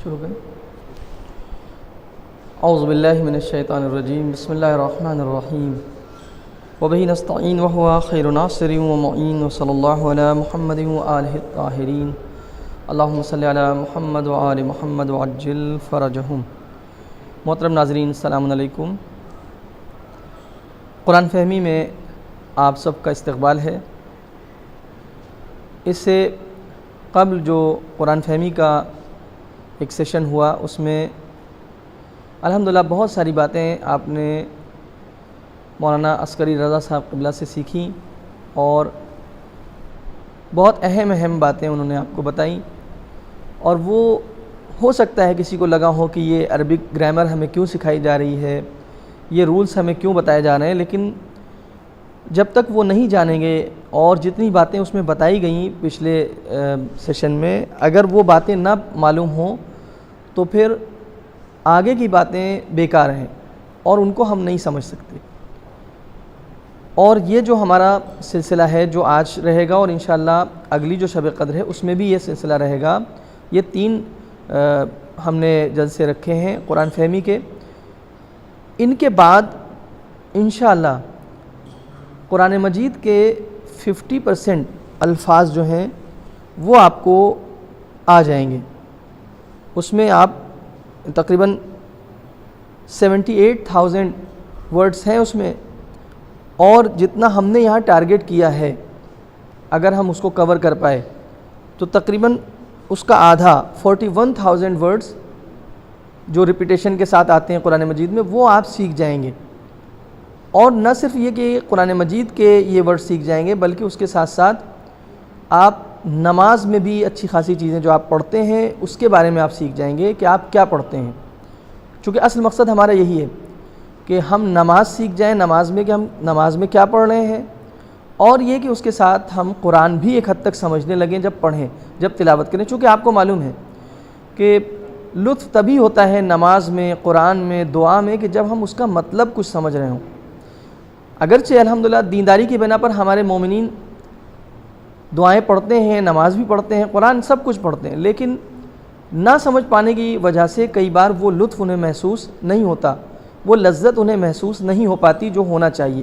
شروع کریں۔ اعوذ باللہ من الشیطان الرجیم، بسم اللہ الرحمن الرحیم، وبہ نستعین وہو خیر ناصر ومعین، وصلی اللہ علی محمد وآلہ الطاہرین، اللہم صلی علی محمد وآل محمد وعجل فرجہم۔ محترم ناظرین، السلام علیکم۔ قرآن فہمی میں آپ سب کا استقبال ہے۔ اس سے قبل جو قرآن فہمی کا ایک سیشن ہوا، اس میں الحمدللہ بہت ساری باتیں آپ نے مولانا عسکری رضا صاحب قبلہ سے سیکھیں اور بہت اہم باتیں انہوں نے آپ کو بتائیں، اور وہ ہو سکتا ہے کسی کو لگا ہو کہ یہ عربک گرامر ہمیں کیوں سکھائی جا رہی ہے، یہ رولز ہمیں کیوں بتائے جا رہے ہیں، لیکن جب تک وہ نہیں جانیں گے اور جتنی باتیں اس میں بتائی گئیں پچھلے سیشن میں، اگر وہ باتیں نہ معلوم ہوں تو پھر آگے کی باتیں بیکار ہیں اور ان کو ہم نہیں سمجھ سکتے۔ اور یہ جو ہمارا سلسلہ ہے جو آج رہے گا، اور انشاءاللہ اگلی جو شب قدر ہے اس میں بھی یہ سلسلہ رہے گا، یہ 3 ہم نے جلسے رکھے ہیں قرآن فہمی کے۔ ان کے بعد انشاءاللہ قرآن مجید کے 50% الفاظ جو ہیں وہ آپ کو آ جائیں گے۔ اس میں آپ تقریباً 78,000 ورڈز ہیں اس میں، اور جتنا ہم نے یہاں ٹارگٹ کیا ہے اگر ہم اس کو کور کر پائے تو تقریباً اس کا آدھا 41,000 ورڈز جو ریپیٹیشن کے ساتھ آتے ہیں قرآن مجید میں، وہ آپ سیکھ جائیں گے۔ اور نہ صرف یہ کہ قرآن مجید کے یہ ورڈ سیکھ جائیں گے، بلکہ اس کے ساتھ ساتھ آپ نماز میں بھی اچھی خاصی چیزیں جو آپ پڑھتے ہیں اس کے بارے میں آپ سیکھ جائیں گے کہ آپ کیا پڑھتے ہیں، چونکہ اصل مقصد ہمارا یہی ہے کہ ہم نماز سیکھ جائیں، نماز میں کہ ہم نماز میں کیا پڑھ رہے ہیں، اور یہ کہ اس کے ساتھ ہم قرآن بھی ایک حد تک سمجھنے لگیں جب پڑھیں، جب تلاوت کریں، چونکہ آپ کو معلوم ہے کہ لطف تبھی ہوتا ہے نماز میں، قرآن میں، دعا میں، کہ جب ہم اس کا مطلب کچھ سمجھ رہے ہوں۔ اگرچہ الحمدللہ دینداری کی بنا پر ہمارے مومنین دعائیں پڑھتے ہیں، نماز بھی پڑھتے ہیں، قرآن سب کچھ پڑھتے ہیں، لیکن نہ سمجھ پانے کی وجہ سے کئی بار وہ لطف انہیں محسوس نہیں ہوتا، وہ لذت انہیں محسوس نہیں ہو پاتی جو ہونا چاہیے۔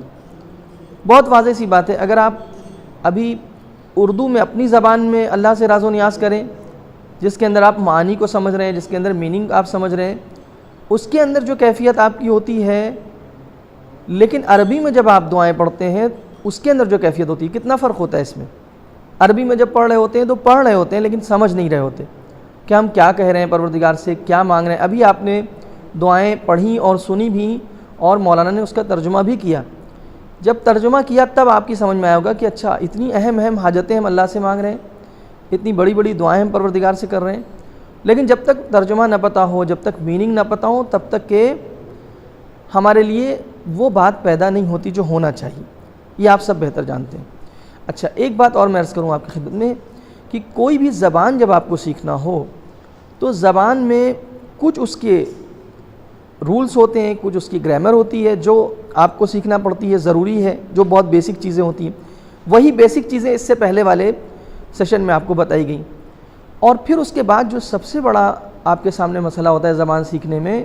بہت واضح سی بات ہے، اگر آپ ابھی اردو میں اپنی زبان میں اللہ سے راز و نیاز کریں، جس کے اندر آپ معانی کو سمجھ رہے ہیں، جس کے اندر میننگ آپ سمجھ رہے ہیں، اس کے اندر جو کیفیت آپ کی ہوتی ہے، لیکن عربی میں جب آپ دعائیں پڑھتے ہیں اس کے اندر جو کیفیت ہوتی ہے، کتنا فرق ہوتا ہے اس میں۔ عربی میں جب پڑھ رہے ہوتے ہیں تو پڑھ رہے ہوتے ہیں لیکن سمجھ نہیں رہے ہوتے کہ ہم کیا کہہ رہے ہیں، پروردگار سے کیا مانگ رہے ہیں۔ ابھی آپ نے دعائیں پڑھی اور سنی بھی، اور مولانا نے اس کا ترجمہ بھی کیا۔ جب ترجمہ کیا تب آپ کی سمجھ میں آیا ہوگا کہ اچھا اتنی اہم حاجتیں ہم اللہ سے مانگ رہے ہیں، اتنی بڑی بڑی دعائیں ہم پروردگار سے کر رہے ہیں، لیکن جب تک ترجمہ نہ پتہ ہو، جب تک میننگ نہ پتہ ہو، تب تک کہ ہمارے لیے وہ بات پیدا نہیں ہوتی جو ہونا چاہیے۔ یہ آپ سب بہتر جانتے ہیں۔ اچھا، ایک بات اور میں عرض کروں آپ کی خدمت میں کہ کوئی بھی زبان جب آپ کو سیکھنا ہو تو زبان میں کچھ اس کے رولز ہوتے ہیں، کچھ اس کی گرامر ہوتی ہے جو آپ کو سیکھنا پڑتی ہے، ضروری ہے، جو بہت بیسک چیزیں ہوتی ہیں۔ وہی بیسک چیزیں اس سے پہلے والے سیشن میں آپ کو بتائی گئیں، اور پھر اس کے بعد جو سب سے بڑا آپ کے سامنے مسئلہ ہوتا ہے زبان سیکھنے میں،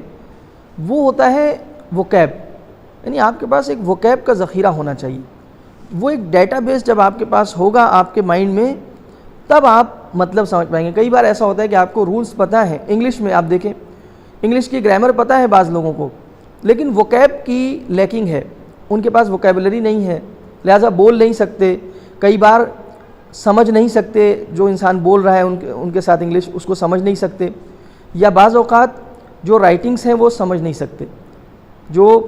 وہ ہوتا ہے ووکیب، یعنی آپ کے پاس ایک ووکیب کا ذخیرہ ہونا چاہیے۔ وہ ایک ڈیٹا بیس جب آپ کے پاس ہوگا آپ کے مائنڈ میں، تب آپ مطلب سمجھ پائیں گے۔ کئی بار ایسا ہوتا ہے کہ آپ کو رولز پتہ ہیں، انگلش میں آپ دیکھیں، انگلش کی گرامر پتہ ہے بعض لوگوں کو، لیکن ووکیب کی لیکنگ ہے، ان کے پاس ووکیبلری نہیں ہے، لہٰذا بول نہیں سکتے، کئی بار سمجھ نہیں سکتے، جو انسان بول رہا ہے ان کے ساتھ انگلش اس کو سمجھ نہیں سکتے، یا بعض اوقات جو رائٹنگز ہیں وہ سمجھ نہیں سکتے، جو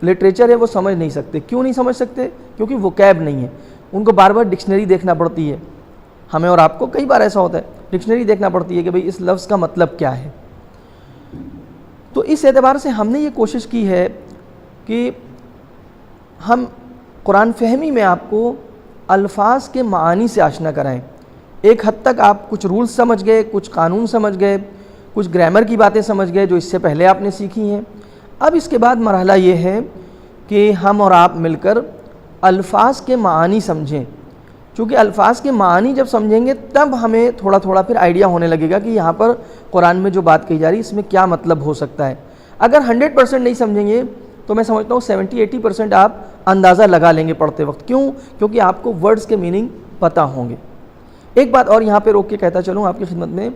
لٹریچر ہے وہ سمجھ نہیں سکتے۔ کیوں نہیں سمجھ سکتے؟ کیونکہ ووکیب نہیں ہے، ان کو بار بار ڈکشنری دیکھنا پڑتی ہے۔ ہمیں اور آپ کو کئی بار ایسا ہوتا ہے، ڈکشنری دیکھنا پڑتی ہے کہ بھئی اس لفظ کا مطلب کیا ہے۔ تو اس اعتبار سے ہم نے یہ کوشش کی ہے کہ ہم قرآن فہمی میں آپ کو الفاظ کے معانی سے آشنا کرائیں۔ ایک حد تک آپ کچھ رولز سمجھ گئے، کچھ قانون سمجھ گئے، کچھ گرامر کی باتیں سمجھ گئے جو اس سے پہلے آپ نے سیکھی ہیں۔ اب اس کے بعد مرحلہ یہ ہے کہ ہم اور آپ مل کر الفاظ کے معانی سمجھیں، چونکہ الفاظ کے معنی جب سمجھیں گے تب ہمیں تھوڑا تھوڑا پھر آئیڈیا ہونے لگے گا کہ یہاں پر قرآن میں جو بات کہی جا رہی ہے اس میں کیا مطلب ہو سکتا ہے. اگر 100% نہیں سمجھیں گے تو میں سمجھتا ہوں 70-80% آپ اندازہ لگا لیں گے پڑھتے وقت. کیوں؟ کیونکہ آپ کو ورڈز کے میننگ پتہ ہوں گے. ایک بات اور یہاں پہ روک کے کہتا چلوں آپ کی خدمت میں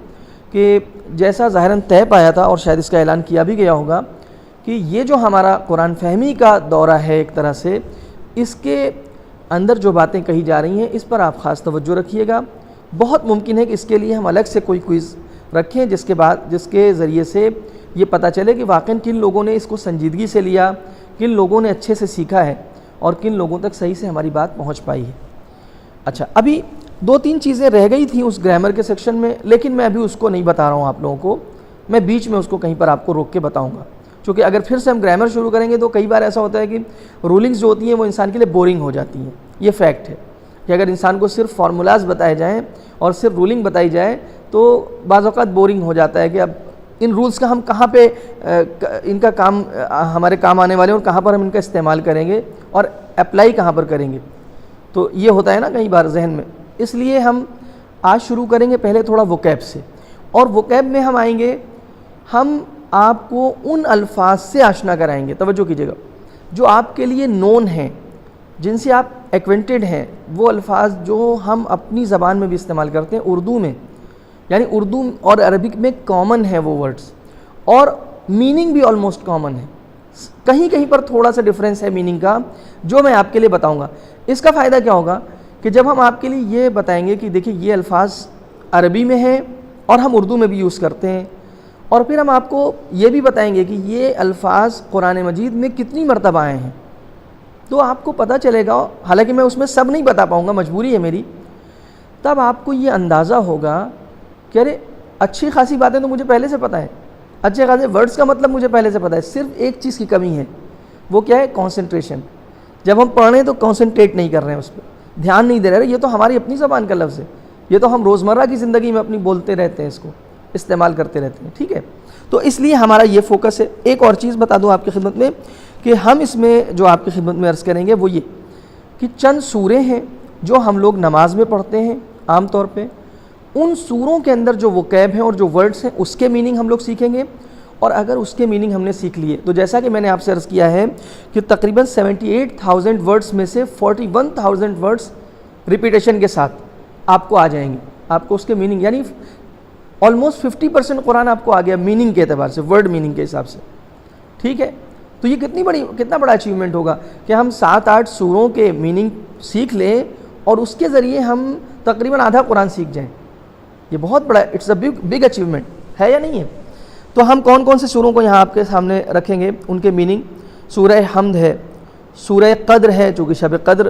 کہ جیسا ظاہراً طے پایا تھا اور شاید اس کا اعلان کیا بھی گیا ہوگا کہ یہ جو ہمارا قرآن فہمی کا دورہ ہے ایک طرح سے، اس کے اندر جو باتیں کہی جا رہی ہیں اس پر آپ خاص توجہ رکھیے گا. بہت ممکن ہے کہ اس کے لیے ہم الگ سے کوئی کوئز رکھیں جس کے ذریعے سے یہ پتہ چلے کہ واقعاً کن لوگوں نے اس کو سنجیدگی سے لیا، کن لوگوں نے اچھے سے سیکھا ہے اور کن لوگوں تک صحیح سے ہماری بات پہنچ پائی ہے. اچھا، ابھی 2-3 چیزیں رہ گئی تھیں اس گرامر کے سیکشن میں، لیکن میں ابھی اس کو نہیں بتا رہا ہوں آپ لوگوں کو، میں بیچ میں اس کو کہیں پر آپ کو روک کے بتاؤں گا. چونکہ اگر پھر سے ہم گرامر شروع کریں گے تو کئی بار ایسا ہوتا ہے کہ رولنگز جو ہوتی ہیں وہ انسان کے لیے بورنگ ہو جاتی ہیں. یہ فیکٹ ہے کہ اگر انسان کو صرف فارمولاز بتائے جائیں اور صرف رولنگ بتائی جائے تو بعض اوقات بورنگ ہو جاتا ہے کہ اب ان رولز کا ہم کہاں پہ ان کا کام ہمارے کام آنے والے ہیں اور کہاں پر ہم ان کا استعمال کریں گے اور اپلائی کہاں پر کریں گے. تو یہ ہوتا ہے نا کئی بار ذہن میں. اس لیے ہم آج شروع کریں گے پہلے تھوڑا ووکیب سے، اور ووکیب میں ہم آئیں گے، ہم آپ کو ان الفاظ سے آشنا کرائیں گے، توجہ کیجیے گا، جو آپ کے لیے نون ہیں، جن سے آپ ایکوینٹڈ ہیں. وہ الفاظ جو ہم اپنی زبان میں بھی استعمال کرتے ہیں اردو میں، یعنی اردو اور عربک میں کامن ہے وہ ورڈز، اور میننگ بھی آلموسٹ کامن ہے. کہیں کہیں پر تھوڑا سا ڈفرینس ہے میننگ کا جو میں آپ کے لیے بتاؤں گا. اس کا فائدہ کیا ہوگا کہ جب ہم آپ کے لیے یہ بتائیں گے کہ دیکھیں یہ الفاظ عربی میں ہیں اور ہم اردو میں بھی یوز کرتے ہیں، اور پھر ہم آپ کو یہ بھی بتائیں گے کہ یہ الفاظ قرآن مجید میں کتنی مرتبہ آئے ہیں، تو آپ کو پتہ چلے گا. حالانکہ میں اس میں سب نہیں بتا پاؤں گا، مجبوری ہے میری. تب آپ کو یہ اندازہ ہوگا کہ ارے اچھی خاصی باتیں تو مجھے پہلے سے پتہ ہے، اچھے خاصے ورڈز کا مطلب مجھے پہلے سے پتہ ہے. صرف ایک چیز کی کمی ہے، وہ کیا ہے؟ کنسنٹریشن. جب ہم پڑھ رہے ہیں تو کنسنٹریٹ نہیں کر رہے ہیں، اس پہ دھیان نہیں دے رہے. یہ تو ہماری اپنی زبان کا لفظ ہے، یہ تو ہم روزمرہ کی زندگی میں اپنی بولتے رہتے ہیں، اس کو استعمال کرتے رہتے ہیں. ٹھیک ہے، تو اس لیے ہمارا یہ فوکس ہے. ایک اور چیز بتا دوں آپ کی خدمت میں کہ ہم اس میں جو آپ کی خدمت میں عرض کریں گے وہ یہ کہ چند سورے ہیں جو ہم لوگ نماز میں پڑھتے ہیں عام طور پہ. ان سوروں کے اندر جو ووکیب ہیں اور جو ورڈز ہیں اس کے میننگ ہم لوگ سیکھیں گے. اور اگر اس کے میننگ ہم نے سیکھ لیے تو جیسا کہ میں نے آپ سے عرض کیا ہے کہ تقریباً 78,000 ورڈز میں سے 41,000 ورڈز ریپیٹیشن کے ساتھ آپ کو آ جائیں گے. آپ کو اس کے میننگ یعنی آلموسٹ 50% قرآن آپ کو آ گیا میننگ کے اعتبار سے، ورڈ میننگ کے حساب سے. ٹھیک ہے، تو یہ کتنا بڑا اچیومنٹ ہوگا کہ ہم 7-8 سوروں کے میننگ سیکھ لیں اور اس کے ذریعے ہم تقریباً آدھا قرآن سیکھ جائیں. یہ بہت بڑا، اٹس اے بگ اچیومنٹ ہے یا نہیں ہے؟ تو ہم کون کون سے سوروں کو یہاں آپ کے سامنے رکھیں گے، ان کے میننگ. سورہ حمد ہے، سورہ قدر ہے چونکہ شب قدر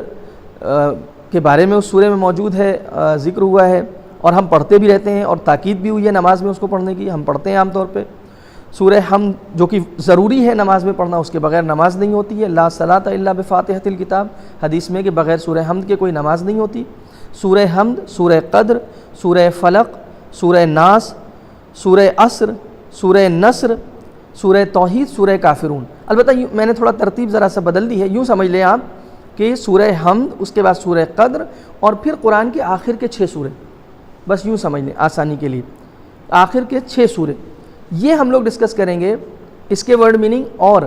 کے بارے میں اس سورہ میں موجود ہے، ذکر ہوا ہے اور ہم پڑھتے بھی رہتے ہیں اور تاکید بھی ہوئی ہے نماز میں اس کو پڑھنے کی، ہم پڑھتے ہیں عام طور پہ. سورہ حمد جو کہ ضروری ہے نماز میں پڑھنا، اس کے بغیر نماز نہیں ہوتی ہے. لا صلاۃ الا بفاتحۃ الکتاب، حدیث میں کہ بغیر سورہ حمد کے کوئی نماز نہیں ہوتی. سورہ حمد، سورہ قدر، سورہ فلق، سورہ ناس، سورہ عصر، سورہ نصر، سورہ توحید، سورہ کافرون. البتہ میں نے تھوڑا ترتیب ذرا سا بدل دی ہے. یوں سمجھ لیں آپ کہ سورہ حمد، اس کے بعد سورہ قدر، اور پھر قرآن کے آخر کے 6 سورے. بس یوں سمجھ لیں آسانی کے لیے، آخر کے 6 سورے یہ ہم لوگ ڈسکس کریں گے. اس کے ورڈ میننگ اور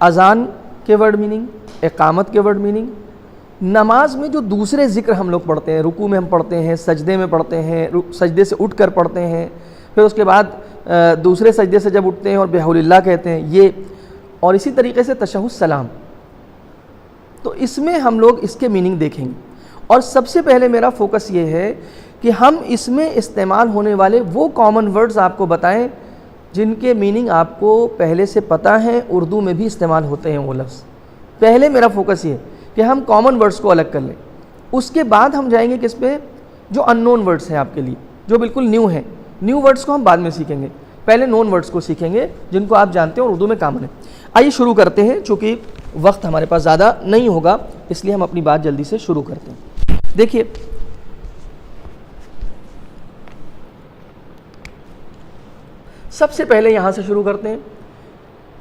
اذان کے ورڈ میننگ، اقامت کے ورڈ میننگ. نماز میں جو دوسرے ذکر ہم لوگ پڑھتے ہیں، رکوع میں ہم پڑھتے ہیں، سجدے میں پڑھتے ہیں، سجدے سے اٹھ کر پڑھتے ہیں، پھر اس کے بعد دوسرے سجدے سے جب اٹھتے ہیں اور بحول اللہ کہتے ہیں یہ، اور اسی طریقے سے تشہد سلام. تو اس میں ہم لوگ اس کے میننگ دیکھیں گے. اور سب سے پہلے میرا فوکس یہ ہے کہ ہم اس میں استعمال ہونے والے وہ کامن ورڈز آپ کو بتائیں جن کے میننگ آپ کو پہلے سے پتہ ہیں، اردو میں بھی استعمال ہوتے ہیں وہ لفظ. پہلے میرا فوکس یہ ہے کہ ہم کامن ورڈز کو الگ کر لیں. اس کے بعد ہم جائیں گے کس پہ؟ جو ان نون ورڈز ہیں آپ کے لیے، جو بالکل نیو ہیں. نیو ورڈز کو ہم بعد میں سیکھیں گے، پہلے نون ورڈز کو سیکھیں گے جن کو آپ جانتے ہیں اور اردو میں کامن ہے. آئیے شروع کرتے ہیں. چونکہ وقت ہمارے پاس زیادہ نہیں ہوگا اس لیے ہم اپنی بات جلدی سے شروع کرتے ہیں. دیکھیے، سب سے پہلے یہاں سے شروع کرتے ہیں.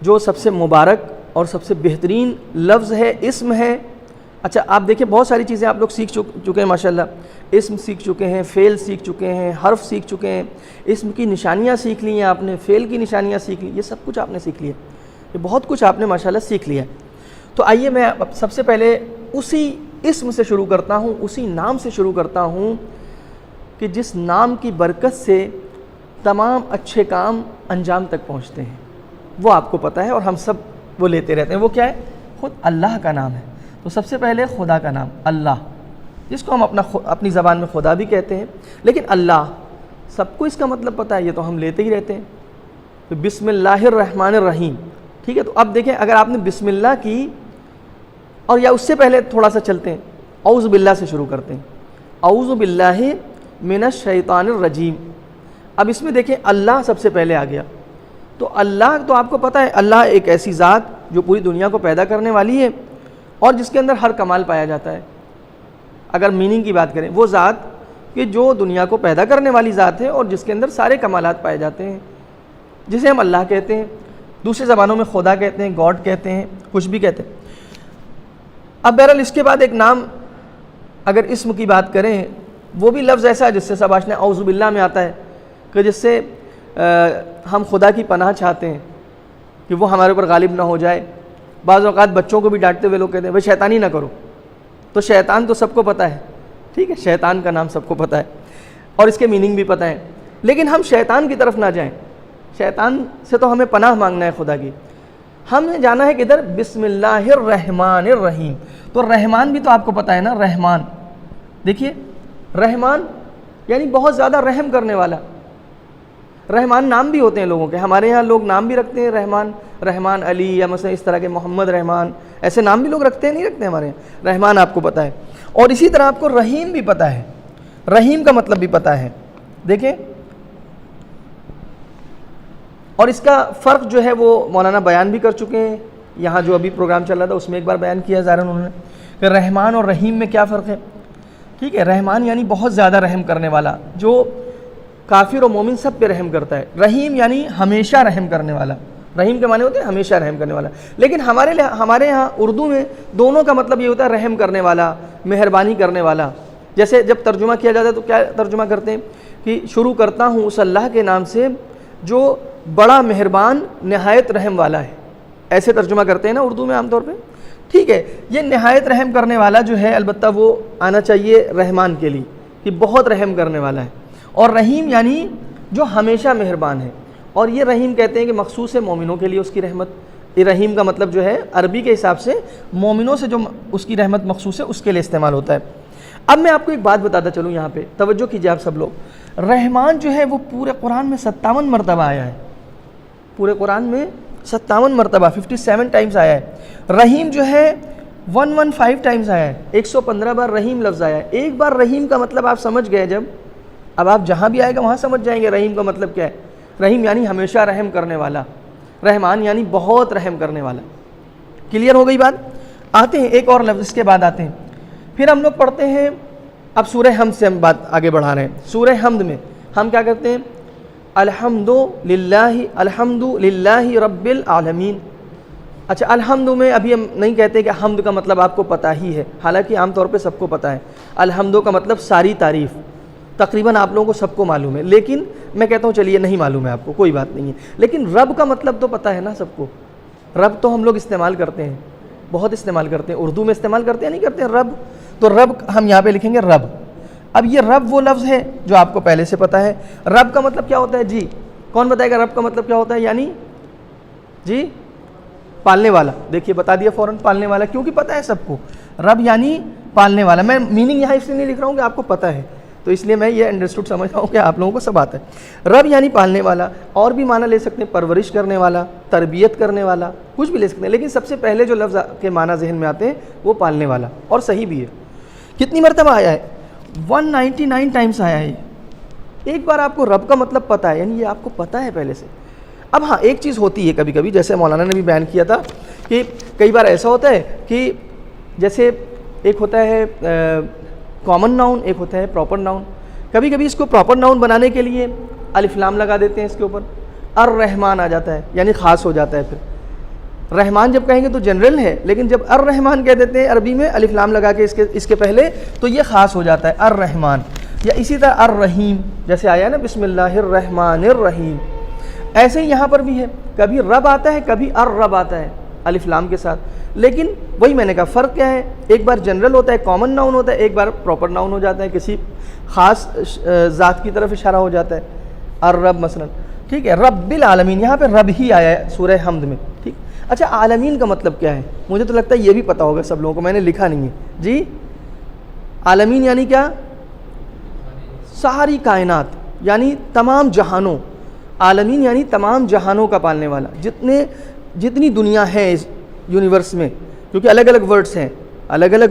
جو سب سے مبارک اور سب سے بہترین لفظ ہے، اسم ہے اچھا آپ دیکھیں بہت ساری چیزیں آپ لوگ سیکھ چکے ہیں ماشاءاللہ، اسم سیکھ چکے ہیں، فعل سیکھ چکے ہیں، حرف سیکھ چکے ہیں، اسم کی نشانیاں سیکھ لی ہیں آپ نے، فعل کی نشانیاں سیکھ لی، یہ سب کچھ آپ نے سیکھ لیا، یہ بہت کچھ آپ نے ماشاءاللہ سیکھ لیا ہے۔ تو آئیے میں سب سے پہلے اسی اسم سے شروع کرتا ہوں، اسی نام سے شروع کرتا ہوں کہ جس نام کی برکت سے تمام اچھے کام انجام تک پہنچتے ہیں، وہ آپ کو پتہ ہے اور ہم سب وہ لیتے رہتے ہیں۔ وہ کیا ہے؟ خود اللہ کا نام ہے۔ تو سب سے پہلے خدا کا نام اللہ، جس کو ہم اپنی زبان میں خدا بھی کہتے ہیں، لیکن اللہ سب کو اس کا مطلب پتہ ہے، یہ تو ہم لیتے ہی رہتے ہیں۔ تو بسم اللہ الرحمن الرحیم، ٹھیک ہے؟ تو اب دیکھیں اگر آپ نے بسم اللہ کی، اور یا اس سے پہلے تھوڑا سا چلتے ہیں، اعوذ باللہ سے شروع کرتے ہیں، اعوذ باللہ من الشیطان الرجیم۔ اب اس میں دیکھیں اللہ سب سے پہلے آ گیا، تو اللہ تو آپ کو پتہ ہے اللہ ایک ایسی ذات جو پوری دنیا کو پیدا کرنے والی ہے اور جس کے اندر ہر کمال پایا جاتا ہے۔ اگر میننگ کی بات کریں، وہ ذات کہ جو دنیا کو پیدا کرنے والی ذات ہے اور جس کے اندر سارے کمالات پائے جاتے ہیں، جسے ہم اللہ کہتے ہیں، دوسری زبانوں میں خدا کہتے ہیں، گاڈ کہتے ہیں، کچھ بھی کہتے ہیں۔ اب بہرحال اس کے بعد ایک نام، اگر اسم کی بات کریں، وہ بھی لفظ ایسا ہے جس سے سب آشنا، اعوذ باللہ میں آتا ہے کہ جس سے ہم خدا کی پناہ چاہتے ہیں کہ وہ ہمارے اوپر غالب نہ ہو جائے۔ بعض اوقات بچوں کو بھی ڈانٹتے ہوئے لوگ کہتے ہیں بھائی شیطانی نہ کرو، تو شیطان تو سب کو پتہ ہے، ٹھیک ہے، شیطان کا نام سب کو پتہ ہے اور اس کے میننگ بھی پتہ ہے، لیکن ہم شیطان کی طرف نہ جائیں۔ شیطان سے تو ہمیں پناہ مانگنا ہے خدا کی، ہمیں جانا ہے کدھر؟ بسم اللہ الرحمن الرحیم۔ تو رحمان بھی تو آپ کو پتہ ہے نا، رحمان، دیکھیے رحمان یعنی بہت زیادہ رحم کرنے والا۔ رحمان نام بھی ہوتے ہیں لوگوں کے، ہمارے ہاں لوگ نام بھی رکھتے ہیں رحمان، رحمان علی یا مثلا اس طرح کے محمد رحمان، ایسے نام بھی لوگ رکھتے ہیں، نہیں رکھتے ہمارے یہاں۔ رحمان آپ کو پتہ ہے، اور اسی طرح آپ کو رحیم بھی پتہ ہے، رحیم کا مطلب بھی پتہ ہے۔ دیکھیں، اور اس کا فرق جو ہے وہ مولانا بیان بھی کر چکے ہیں، یہاں جو ابھی پروگرام چل رہا تھا اس میں ایک بار بیان کیا ظاہراً انہوں نے کہ رحمان اور رحیم میں کیا فرق ہے، ٹھیک ہے؟ رحمان یعنی بہت زیادہ رحم کرنے والا، جو کافر و مومن سب پہ رحم کرتا ہے۔ رحیم یعنی ہمیشہ رحم کرنے والا، رحیم کے معنی ہوتے ہیں ہمیشہ رحم کرنے والا، لیکن ہمارے ہاں اردو میں دونوں کا مطلب یہ ہوتا ہے رحم کرنے والا، مہربانی کرنے والا۔ جیسے جب ترجمہ کیا جاتا ہے تو کیا ترجمہ کرتے ہیں کہ شروع کرتا ہوں اس اللہ کے نام سے جو بڑا مہربان نہایت رحم والا ہے، ایسے ترجمہ کرتے ہیں نا اردو میں عام طور پہ، ٹھیک ہے؟ یہ نہایت رحم کرنے والا جو ہے البتہ وہ آنا چاہیے رحمان کے لیے کہ بہت رحم کرنے والا ہے، اور رحیم یعنی جو ہمیشہ مہربان ہے، اور یہ رحیم کہتے ہیں کہ مخصوص ہے مومنوں کے لیے اس کی رحمت۔ یہ رحیم کا مطلب جو ہے عربی کے حساب سے مومنوں سے جو اس کی رحمت مخصوص ہے اس کے لیے استعمال ہوتا ہے۔ اب میں آپ کو ایک بات بتاتا چلوں، یہاں پہ توجہ کیجیے آپ سب لوگ، رحمان جو ہے وہ پورے قرآن میں 57 مرتبہ آیا ہے، پورے قرآن میں 57 مرتبہ 57 ٹائمز آیا ہے۔ رحیم جو ہے 115 ٹائمز آیا ہے، 115 بار رحیم لفظ آیا ہے۔ ایک بار رحیم کا مطلب آپ سمجھ گئے جب، اب آپ جہاں بھی آئے گا وہاں سمجھ جائیں گے رحیم کا مطلب کیا ہے۔ رحیم یعنی ہمیشہ رحم کرنے والا، رحمان یعنی بہت رحم کرنے والا۔ کلیئر ہو گئی بات؟ آتے ہیں ایک اور لفظ اس کے بعد آتے ہیں، پھر ہم لوگ پڑھتے ہیں، اب سورہ حمد سے ہم بات آگے بڑھا رہے ہیں۔ سورہ حمد میں ہم کیا کرتے ہیں؟ الحمد للہ رب العالمین۔ اچھا، الحمد میں ابھی ہم نہیں کہتے کہ حمد کا مطلب آپ کو پتہ ہی ہے، حالانکہ عام طور پہ سب کو پتہ ہے۔ الحمد کا مطلب ساری تعریف، تقریباً آپ لوگوں کو سب کو معلوم ہے، لیکن میں کہتا ہوں چلیے نہیں معلوم ہے آپ کو، کوئی بات نہیں ہے، لیکن رب کا مطلب تو پتہ ہے نا سب کو۔ رب تو ہم لوگ استعمال کرتے ہیں، بہت استعمال کرتے ہیں، اردو میں استعمال کرتے ہیں، نہیں کرتے ہیں رب؟ تو رب ہم یہاں پہ لکھیں گے رب۔ اب یہ رب وہ لفظ ہے جو آپ کو پہلے سے پتہ ہے۔ رب کا مطلب کیا ہوتا ہے جی؟ کون بتائے گا رب کا مطلب کیا ہوتا ہے؟ یعنی جی پالنے والا۔ دیکھیے بتا دیا فوراً، پالنے والا، کیونکہ پتہ ہے سب کو رب یعنی پالنے والا۔ میں میننگ یہاں اس لیے نہیں لکھ رہا ہوں کہ آپ کو پتہ ہے، تو اس لیے میں یہ انڈرسٹوڈ سمجھ رہا ہوں کہ آپ لوگوں کو سب آتا ہے۔ رب یعنی پالنے والا، اور بھی معنی لے سکتے ہیں، پرورش کرنے والا، تربیت کرنے والا، کچھ بھی لے سکتے ہیں، لیکن سب سے پہلے جو لفظ کے معنی ذہن میں آتے ہیں وہ پالنے والا، اور صحیح بھی ہے۔ کتنی مرتبہ آیا ہے؟ 199 ٹائمز آیا ہے۔ ایک بار آپ کو رب کا مطلب پتہ ہے، یعنی یہ آپ کو پتہ ہے پہلے سے۔ اب ہاں ایک چیز ہوتی ہے کبھی کبھی، جیسے مولانا نے بھی بیان کیا تھا کہ کئی بار ایسا ہوتا ہے کہ جیسے ایک ہوتا ہے کامن ناؤن، ایک ہوتا ہے پراپر ناؤن۔ کبھی کبھی اس کو پراپر ناؤن بنانے کے لیے الف لام لگا دیتے ہیں اس کے اوپر، الرحمن آ جاتا ہے، یعنی خاص ہو جاتا ہے۔ پھر رحمان جب کہیں گے تو جنرل ہے، لیکن جب الرحمن کہہ دیتے ہیں عربی میں الف لام لگا کے اس کے پہلے، تو یہ خاص ہو جاتا ہے الرحمن. یا اسی طرح الرحیم جیسے آیا نا بسم اللہ الرحمن الرحیم، ایسے ہی یہاں پر بھی ہے، کبھی رب آتا ہے کبھی الرب آتا ہے الف لام کے ساتھ. لیکن وہی میں نے کہا فرق کیا ہے، ایک بار جنرل ہوتا ہے کامن ناؤن ہوتا ہے، ایک بار پراپر ناؤن ہو جاتا ہے، کسی خاص ذات کی طرف اشارہ ہو جاتا ہے. الرب مثلا، ٹھیک ہے. رب العالمین، یہاں پہ رب ہی آیا ہے سورہ حمد میں. ٹھیک. اچھا عالمین کا مطلب کیا ہے؟ مجھے تو لگتا ہے یہ بھی پتہ ہوگا سب لوگوں کو، میں نے لکھا نہیں ہے. جی عالمین یعنی کیا؟ ساری کائنات یعنی تمام جہانوں. عالمین یعنی تمام جہانوں کا پالنے والا، جتنی دنیا ہے اس یونیورس میں، کیونکہ الگ الگ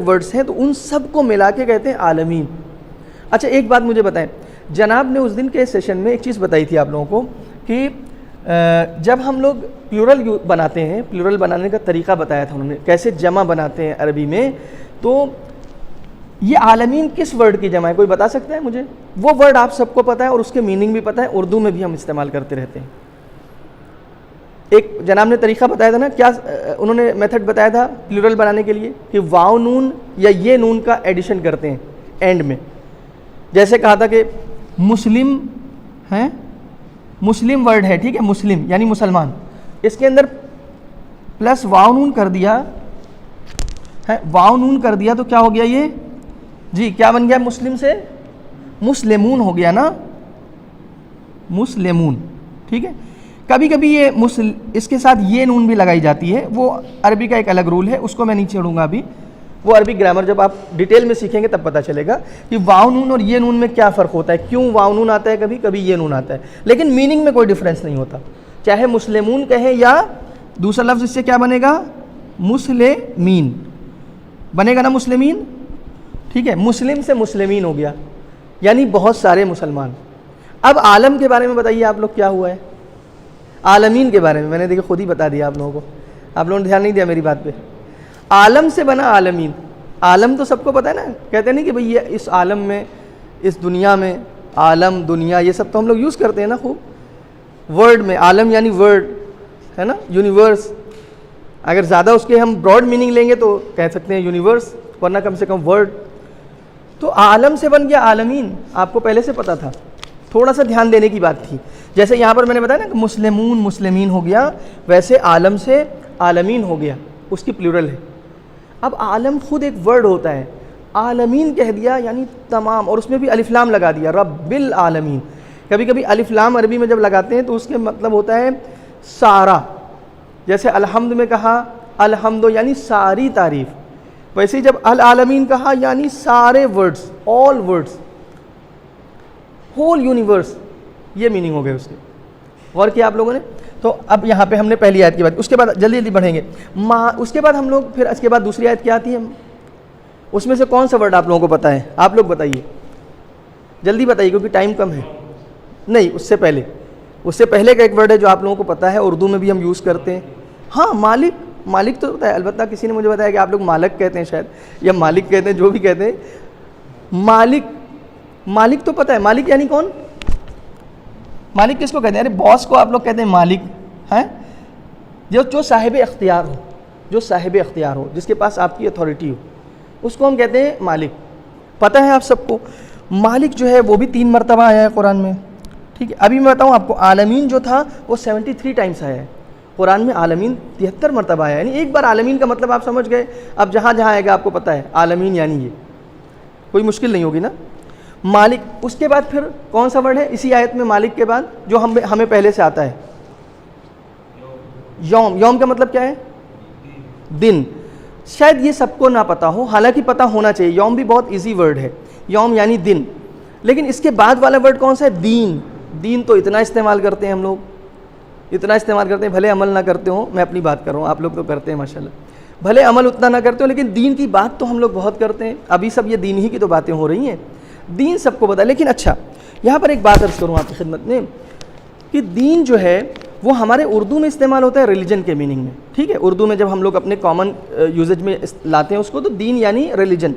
ورڈز ہیں تو ان سب کو ملا کے کہتے ہیں عالمین. اچھا ایک بات مجھے بتائیں، جناب نے اس دن کے سیشن میں ایک چیز بتائی تھی آپ لوگوں کو کہ جب ہم لوگ پلورل بناتے ہیں، پلورل بنانے کا طریقہ بتایا تھا انہوں نے، کیسے جمع بناتے ہیں عربی میں. تو یہ عالمین کس ورڈ کی جمع ہے؟ کوئی بتا سکتا ہے مجھے؟ وہ ورڈ آپ سب کو پتہ ہے اور اس کے میننگ بھی پتہ ہے، اردو میں بھی ہم استعمال کرتے رہتے ہیں. ایک جناب نے طریقہ بتایا تھا نا، کیا انہوں نے میتھڈ بتایا تھا پلورل بنانے کے لیے؟ کہ واو نون یا یہ نون کا ایڈیشن کرتے ہیں اینڈ میں. جیسے کہا تھا کہ مسلم ہے، مسلم ورڈ ہے، ٹھیک ہے، مسلم یعنی مسلمان، اس کے اندر پلس واو نون کر دیا ہے، واو نون کر دیا تو کیا ہو گیا یہ؟ جی کیا بن گیا؟ مسلم سے مسلمون ہو گیا نا، مسلمون. ٹھیک ہے. کبھی کبھی یہ اس کے ساتھ یہ نون بھی لگائی جاتی ہے، وہ عربی کا ایک الگ رول ہے، اس کو میں نہیں چھیڑوں گا ابھی. وہ عربی گرامر جب آپ ڈیٹیل میں سیکھیں گے تب پتہ چلے گا کہ واو نون اور یہ نون میں کیا فرق ہوتا ہے، کیوں واو نون آتا ہے کبھی کبھی یہ نون آتا ہے. لیکن میننگ میں کوئی ڈفرینس نہیں ہوتا، چاہے مسلمون کہیں یا دوسرا لفظ اس سے کیا بنے گا؟ مسلمین بنے گا نا، مسلمین. ٹھیک ہے. مسلم سے مسلمین ہو گیا یعنی بہت سارے مسلمان. اب عالم کے بارے میں بتائیے آپ لوگ کیا ہوا ہے؟ عالمین کے بارے میں نے دیکھا خود ہی بتا دیا آپ لوگوں کو، آپ لوگوں نے دھیان نہیں دیا میری بات پہ. عالم سے بنا عالمین. عالم تو سب کو پتہ ہے نا، کہتے نہیں کہ بھئی یہ اس عالم میں، اس دنیا میں، عالم دنیا یہ سب تو ہم لوگ یوز کرتے ہیں نا خوب ورڈ میں. عالم یعنی ورڈ ہے نا، یونیورس. اگر زیادہ اس کے ہم براڈ میننگ لیں گے تو کہہ سکتے ہیں یونیورس، ورنہ کم سے کم ورڈ. تو عالم سے بن گیا عالمین، آپ کو پہلے سے پتہ تھا، تھوڑا سا دھیان دینے کی بات تھی. جیسے یہاں پر میں نے بتایا نا کہ مسلمون مسلمین ہو گیا، ویسے عالم سے عالمین ہو گیا، اس کی پلورل ہے. اب عالم خود ایک ورڈ ہوتا ہے، عالمین کہہ دیا یعنی تمام، اور اس میں بھی الف لام لگا دیا، رب العالمین. کبھی کبھی الف لام عربی میں جب لگاتے ہیں تو اس کے مطلب ہوتا ہے سارا. جیسے الحمد میں کہا الحمد یعنی ساری تعریف، ویسے جب العالمین کہا یعنی سارے ورڈز، آل ورڈز، ہول یونیورس، یہ میننگ ہو گئے اس کے. غور کیا آپ لوگوں نے؟ تو اب یہاں پہ ہم نے پہلی آیت کی بات، اس کے بعد جلدی جلدی بڑھیں گے. اس کے بعد ہم لوگ پھر اس کے بعد دوسری آیت کیا آتی ہے؟ اس میں سے کون سا ورڈ آپ لوگوں کو پتہ ہے؟ آپ لوگ بتائیے، جلدی بتائیے کیونکہ ٹائم کم ہے. نہیں، اس سے پہلے کا ایک ورڈ ہے جو آپ لوگوں کو پتہ ہے، اردو میں بھی ہم یوز کرتے ہیں. ہاں مالک تو پتہ ہے، البتہ کسی نے مجھے بتایا کہ آپ لوگ مالک کہتے ہیں شاید، یا مالک کہتے ہیں، جو بھی کہتے ہیں. مالک تو پتہ ہے. مالک یعنی کون؟ مالک کس کو کہتے ہیں؟ ارے باس کو آپ لوگ کہتے ہیں مالک ہیں، جو صاحب اختیار ہو، جس کے پاس آپ کی اتھارٹی ہو، اس کو ہم کہتے ہیں مالک. پتہ ہے آپ سب کو مالک جو ہے وہ بھی 3 مرتبہ آیا ہے قرآن میں. ٹھیک ہے. ابھی میں بتاؤں آپ کو، عالمین جو تھا وہ 73 ٹائمز آیا ہے قرآن میں. عالمین 73 مرتبہ آیا ہے، یعنی ایک بار عالمین کا مطلب آپ سمجھ گئے. اب جہاں جہاں آئے گا آپ کو پتہ ہے عالمین یعنی یہ، کوئی مشکل نہیں ہوگی نا. مالک. اس کے بعد پھر کون سا ورڈ ہے اسی آیت میں مالک کے بعد جو ہمیں پہلے سے آتا ہے؟ یوم. یوم کا مطلب کیا ہے؟ دن. شاید یہ سب کو نہ پتہ ہو، حالانکہ پتہ ہونا چاہیے. یوم بھی بہت ایزی ورڈ ہے، یوم یعنی دن. لیکن اس کے بعد والا ورڈ کون سا ہے؟ دین. دین تو اتنا استعمال کرتے ہیں ہم لوگ، اتنا استعمال کرتے ہیں، بھلے عمل نہ کرتے ہوں. میں اپنی بات کر رہا ہوں، آپ لوگ تو کرتے ہیں ماشاءاللہ. بھلے عمل اتنا نہ کرتے ہو لیکن دین کی بات تو ہم لوگ بہت کرتے ہیں. ابھی سب یہ دین ہی کی تو باتیں ہو رہی ہیں، دین سب کو پتہ ہے. لیکن اچھا یہاں پر ایک بات عرض کروں آپ کی خدمت میں کہ دین جو ہے وہ ہمارے اردو میں استعمال ہوتا ہے ریلیجن کے میننگ میں. ٹھیک ہے. اردو میں جب ہم لوگ اپنے کامن یوزیج میں لاتے ہیں اس کو تو دین یعنی ریلیجن.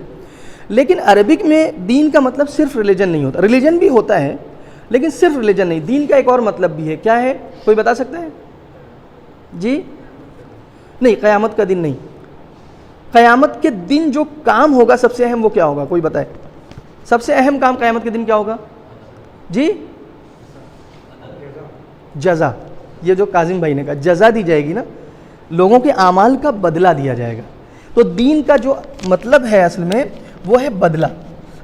لیکن عربک میں دین کا مطلب صرف ریلیجن نہیں ہوتا. ریلیجن بھی ہوتا ہے لیکن صرف ریلیجن نہیں. دین کا ایک اور مطلب بھی ہے. کیا ہے؟ کوئی بتا سکتا ہے؟ جی نہیں، قیامت کا دن نہیں. قیامت کے دن جو کام ہوگا سب سے اہم وہ کیا ہوگا؟ کوئی بتائے. سب سے اہم کام قیامت کے دن کیا ہوگا؟ جی جزا. یہ جو کاظم بھائی نے کہا جزا دی جائے گی نا، لوگوں کے اعمال کا بدلہ دیا جائے گا. تو دین کا جو مطلب ہے اصل میں وہ ہے بدلہ.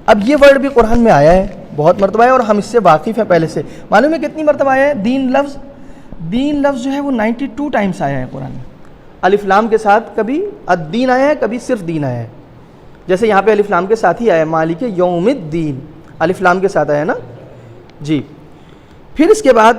اب یہ ورڈ بھی قرآن میں آیا ہے، بہت مرتبہ ہے اور ہم اس سے واقف ہیں پہلے سے. معلوم ہے کتنی مرتبہ آیا ہے دین لفظ؟ دین لفظ جو ہے وہ 92 ٹائمز آیا ہے قرآن میں. الف لام کے ساتھ کبھی الدین آیا ہے، کبھی صرف دین آیا ہے. جیسے یہاں پہ الف لام کے ساتھ ہی آیا ہے مالک یوم الدین، الف لام کے ساتھ آیا ہے نا جی. پھر اس کے بعد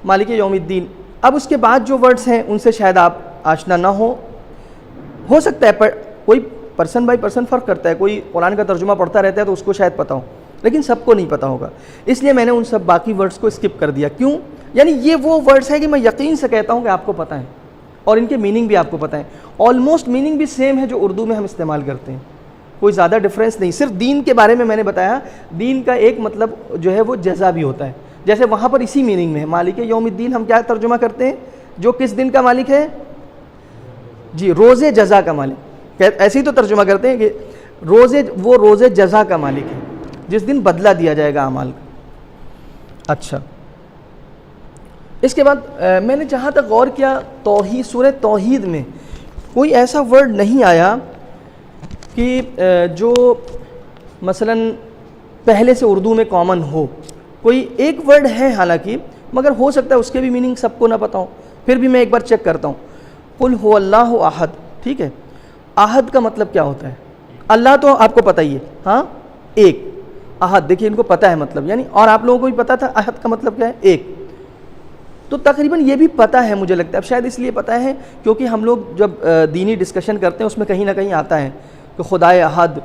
مالک یوم الدین. اب اس کے بعد جو ورڈز ہیں ان سے شاید آپ آشنا نہ ہو سکتا ہے کوئی پرسن بائی پرسن فرق کرتا ہے. کوئی قرآن کا ترجمہ پڑھتا رہتا ہے تو اس کو شاید پتہ ہو، لیکن سب کو نہیں پتہ ہوگا. اس لیے میں نے ان سب باقی ورڈز کو اسکپ کر دیا. کیوں؟ یعنی یہ وہ ورڈز ہیں کہ میں یقین سے کہتا ہوں کہ آپ کو پتہ ہے اور ان کے میننگ بھی آپ کو پتہ ہے. آلموسٹ میننگ بھی سیم ہے جو اردو میں ہم استعمال کرتے ہیں، کوئی زیادہ ڈفرینس نہیں. صرف دین کے بارے میں نے بتایا، دین کا ایک مطلب جو ہے وہ جزا بھی ہوتا ہے. جیسے وہاں پر اسی میننگ میں ہے مالک یوم الدین، ہم کیا ترجمہ کرتے ہیں؟ جو کس دن کا مالک ہے؟ جی روز جزا کا مالک. ایسے ہی تو ترجمہ کرتے ہیں کہ وہ روز جزا کا مالک ہے، جس دن بدلہ دیا جائے گا اعمال کا. اچھا، اس کے بعد میں نے جہاں تک غور کیا توحید، سورہ توحید میں کوئی ایسا ورڈ نہیں آیا کہ جو مثلا پہلے سے اردو میں کامن ہو. کوئی ایک ورڈ ہے حالانکہ، مگر ہو سکتا ہے اس کے بھی میننگ سب کو نہ پتہ ہو. پھر بھی میں ایک بار چیک کرتا ہوں. قل هو اللہ احد، ٹھیک ہے. احد کا مطلب کیا ہوتا ہے؟ اللہ تو آپ کو پتہ ہی ہے، ہاں ایک. احد دیکھیے ان کو پتہ ہے مطلب، یعنی اور آپ لوگوں کو بھی پتہ تھا احد کا مطلب کیا ہے؟ ایک. تو تقریباً یہ بھی پتہ ہے مجھے لگتا ہے. اب شاید اس لیے پتہ ہے کیونکہ ہم لوگ جب دینی ڈسکشن کرتے ہیں اس میں کہیں نہ کہیں آتا ہے کہ خدائے احد،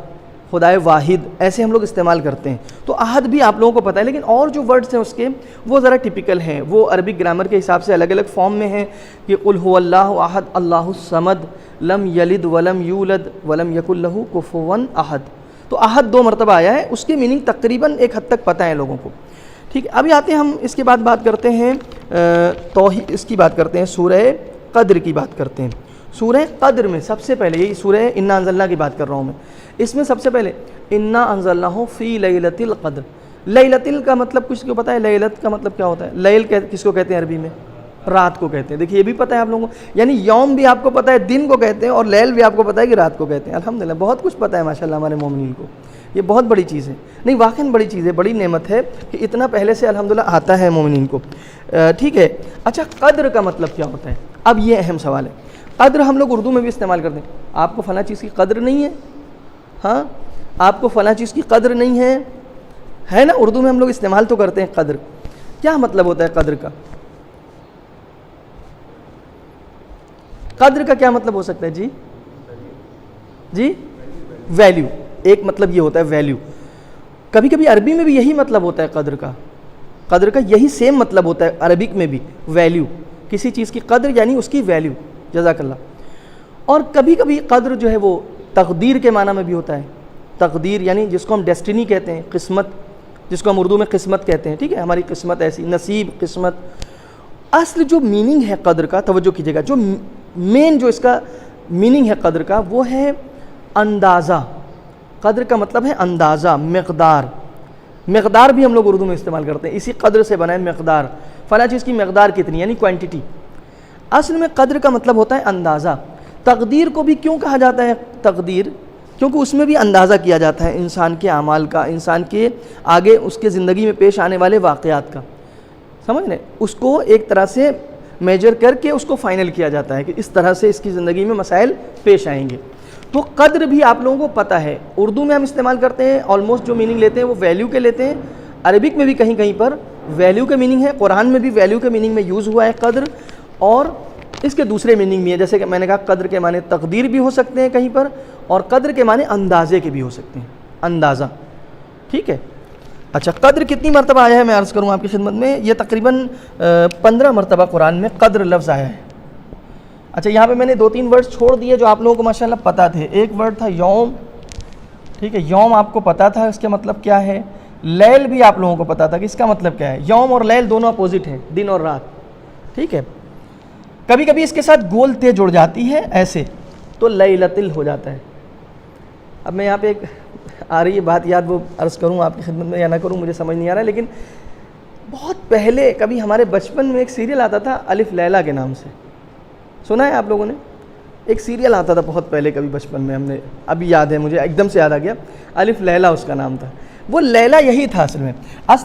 خدائے واحد، ایسے ہم لوگ استعمال کرتے ہیں. تو احد بھی آپ لوگوں کو پتہ ہے، لیکن اور جو ورڈز ہیں اس کے وہ ذرا ٹپیکل ہیں، وہ عربک گرامر کے حساب سے الگ الگ فارم میں ہیں کہ قل هو اللہ احد اللہ الصمد لم یلد ولم یولد ولم یکن لہ کفوا احد. تو احد 2 مرتبہ آیا ہے، اس کے میننگ تقریباً ایک حد تک پتہ ہے لوگوں کو. ٹھیک ہے، ابھی آتے ہیں ہم اس کے بعد بات کرتے ہیں توحید، اس کی بات کرتے ہیں، سورہ قدر کی بات کرتے ہیں. سورہ قدر میں سب سے پہلے یہی سورہ انا انزلنا کی بات کر رہا ہوں میں. اس میں سب سے پہلے انا انزلناہ فی لیلۃ القدر. لیلۃ کا مطلب کچھ کو پتہ ہے؟ لیلۃ کا مطلب کیا ہوتا ہے؟ لیل کس کو کہتے ہیں عربی میں؟ رات کو کہتے ہیں. دیکھیے یہ بھی پتہ ہے آپ لوگوں کو، یعنی یوم بھی آپ کو پتہ ہے دن کو کہتے ہیں، اور لیل بھی آپ کو پتہ ہے کہ رات کو کہتے ہیں. الحمدللہ بہت کچھ پتہ ہے ماشاءاللہ ہمارے مومنین کو. یہ بہت بڑی چیز ہے. نہیں واقعاً بڑی چیز ہے، بڑی نعمت ہے کہ اتنا پہلے سے الحمدللہ آتا ہے مومنین کو. ٹھیک ہے. اچھا قدر کا مطلب کیا ہوتا ہے؟ اب یہ اہم سوال ہے. قدر ہم لوگ اردو میں بھی استعمال کرتے ہیں. آپ کو فلاں چیز کی قدر نہیں ہے، ہاں آپ کو فلاں چیز کی قدر نہیں ہے نا. اردو میں ہم لوگ استعمال تو کرتے ہیں قدر. کیا مطلب ہوتا ہے قدر کا؟ قدر کا کیا مطلب ہو سکتا ہے جی ویلیو. ایک مطلب یہ ہوتا ہے ویلیو. کبھی کبھی عربی میں بھی یہی مطلب ہوتا ہے قدر کا. قدر کا یہی سیم مطلب ہوتا ہے عربک میں بھی، ویلیو. کسی چیز کی قدر یعنی اس کی ویلیو. جزاک اللہ. اور کبھی کبھی قدر جو ہے وہ تقدیر کے معنی میں بھی ہوتا ہے. تقدیر یعنی جس کو ہم ڈیسٹینی کہتے ہیں، قسمت، جس کو ہم اردو میں قسمت کہتے ہیں. ٹھیک ہے، ہماری قسمت ایسی، نصیب، قسمت. اصل جو میننگ ہے قدر کا، توجہ کیجیے گا، جو مین جو اس کا میننگ ہے قدر کا وہ ہے اندازہ. قدر کا مطلب ہے اندازہ، مقدار. مقدار بھی ہم لوگ اردو میں استعمال کرتے ہیں. اسی قدر سے بنا ہے مقدار. فلاں چیز کی مقدار کتنی، یعنی کوانٹٹی. اصل میں قدر کا مطلب ہوتا ہے اندازہ. تقدیر کو بھی کیوں کہا جاتا ہے تقدیر؟ کیونکہ اس میں بھی اندازہ کیا جاتا ہے انسان کے اعمال کا، انسان کے آگے اس کے زندگی میں پیش آنے والے واقعات کا. سمجھ لیں، اس کو ایک طرح سے میجر کر کے اس کو فائنل کیا جاتا ہے کہ اس طرح سے اس کی زندگی میں مسائل پیش آئیں گے. تو قدر بھی آپ لوگوں کو پتہ ہے، اردو میں ہم استعمال کرتے ہیں، آلموسٹ جو میننگ لیتے ہیں وہ ویلیو کے لیتے ہیں. عربک میں بھی کہیں کہیں پر ویلیو کے میننگ ہے. قرآن میں بھی ویلیو کے میننگ میں یوز ہوا ہے قدر. اور اس کے دوسرے میننگ بھی ہے، جیسے کہ میں نے کہا قدر کے معنی تقدیر بھی ہو سکتے ہیں کہیں پر، اور قدر کے معنی اندازے کے بھی ہو سکتے ہیں، اندازہ. ٹھیک ہے. اچھا قدر کتنی مرتبہ آیا ہے میں عرض کروں آپ کی خدمت میں؟ یہ تقریباً 15 مرتبہ قرآن میں قدر لفظ آیا ہے. اچھا یہاں پہ میں نے 2-3 ورڈ چھوڑ دیے جو آپ لوگوں کو ماشاءاللہ پتہ تھے. ایک ورڈ تھا یوم. ٹھیک ہے، یوم آپ کو پتہ تھا اس کا مطلب کیا ہے. لیل بھی آپ لوگوں کو پتہ تھا کہ اس کا مطلب کیا ہے. یوم اور لیل دونوں اپوزٹ ہیں، دن اور رات. ٹھیک ہے. کبھی کبھی اس کے ساتھ گول تے جڑ جاتی ہے ایسے تو لیلۃ ہو جاتا ہے. اب میں یہاں پہ ایک آ رہی ہے بات یاد، وہ عرض کروں آپ کی خدمت میں یا نہ کروں مجھے سمجھ نہیں آ رہا ہے، لیکن بہت پہلے کبھی ہمارے بچپن میں ایک سیریل آتا تھا الف لیلا کے نام سے، سنا ہے آپ لوگوں نے؟ ایک سیریل آتا تھا بہت پہلے کبھی بچپن میں، ہم نے ابھی یاد ہے مجھے ایک دم سے یاد آ گیا، الف لیلا اس کا نام تھا. وہ لیلا یہی تھا اصل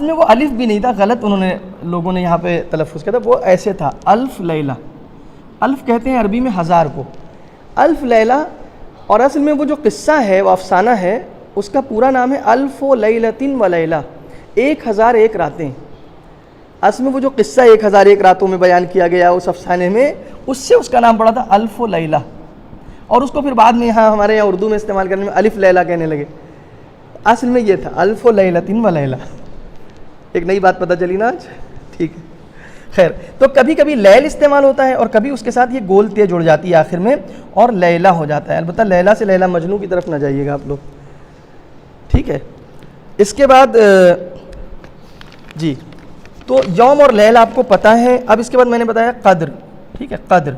میں وہ الف بھی نہیں تھا، غلط انہوں نے لوگوں نے یہاں پہ تلفظ کیا تھا، وہ ایسے تھا الف لیلا. الف کہتے ہیں عربی میں ہزار کو، الف لیلا. اور اصل میں وہ جو قصہ ہے، وہ افسانہ ہے، اس کا پورا نام ہے الف لیلۃ و لیلہ، 1001 راتیں. اصل میں وہ جو قصہ 1001 راتوں میں بیان کیا گیا اس افسانے میں، اس سے اس کا نام پڑا تھا الف لیلہ. اور اس کو پھر بعد میں یہاں ہمارے یہاں اردو میں استعمال کرنے میں الف لیلہ کہنے لگے. اصل میں یہ تھا الف لیلۃ و لیلہ. ایک نئی بات پتہ چلی نا آج؟ ٹھیک ہے، خیر. تو کبھی کبھی لیل استعمال ہوتا ہے اور کبھی اس کے ساتھ یہ گول تے جڑ جاتی ہے آخر میں اور لیلہ ہو جاتا ہے. البتہ لیلہ سے لیلہ مجنوں کی طرف نہ جائیے گا آپ لوگ، ٹھیک ہے. اس کے بعد جی تو یوم اور لیل آپ کو پتہ ہے. اب اس کے بعد میں نے بتایا قدر، ٹھیک ہے. قدر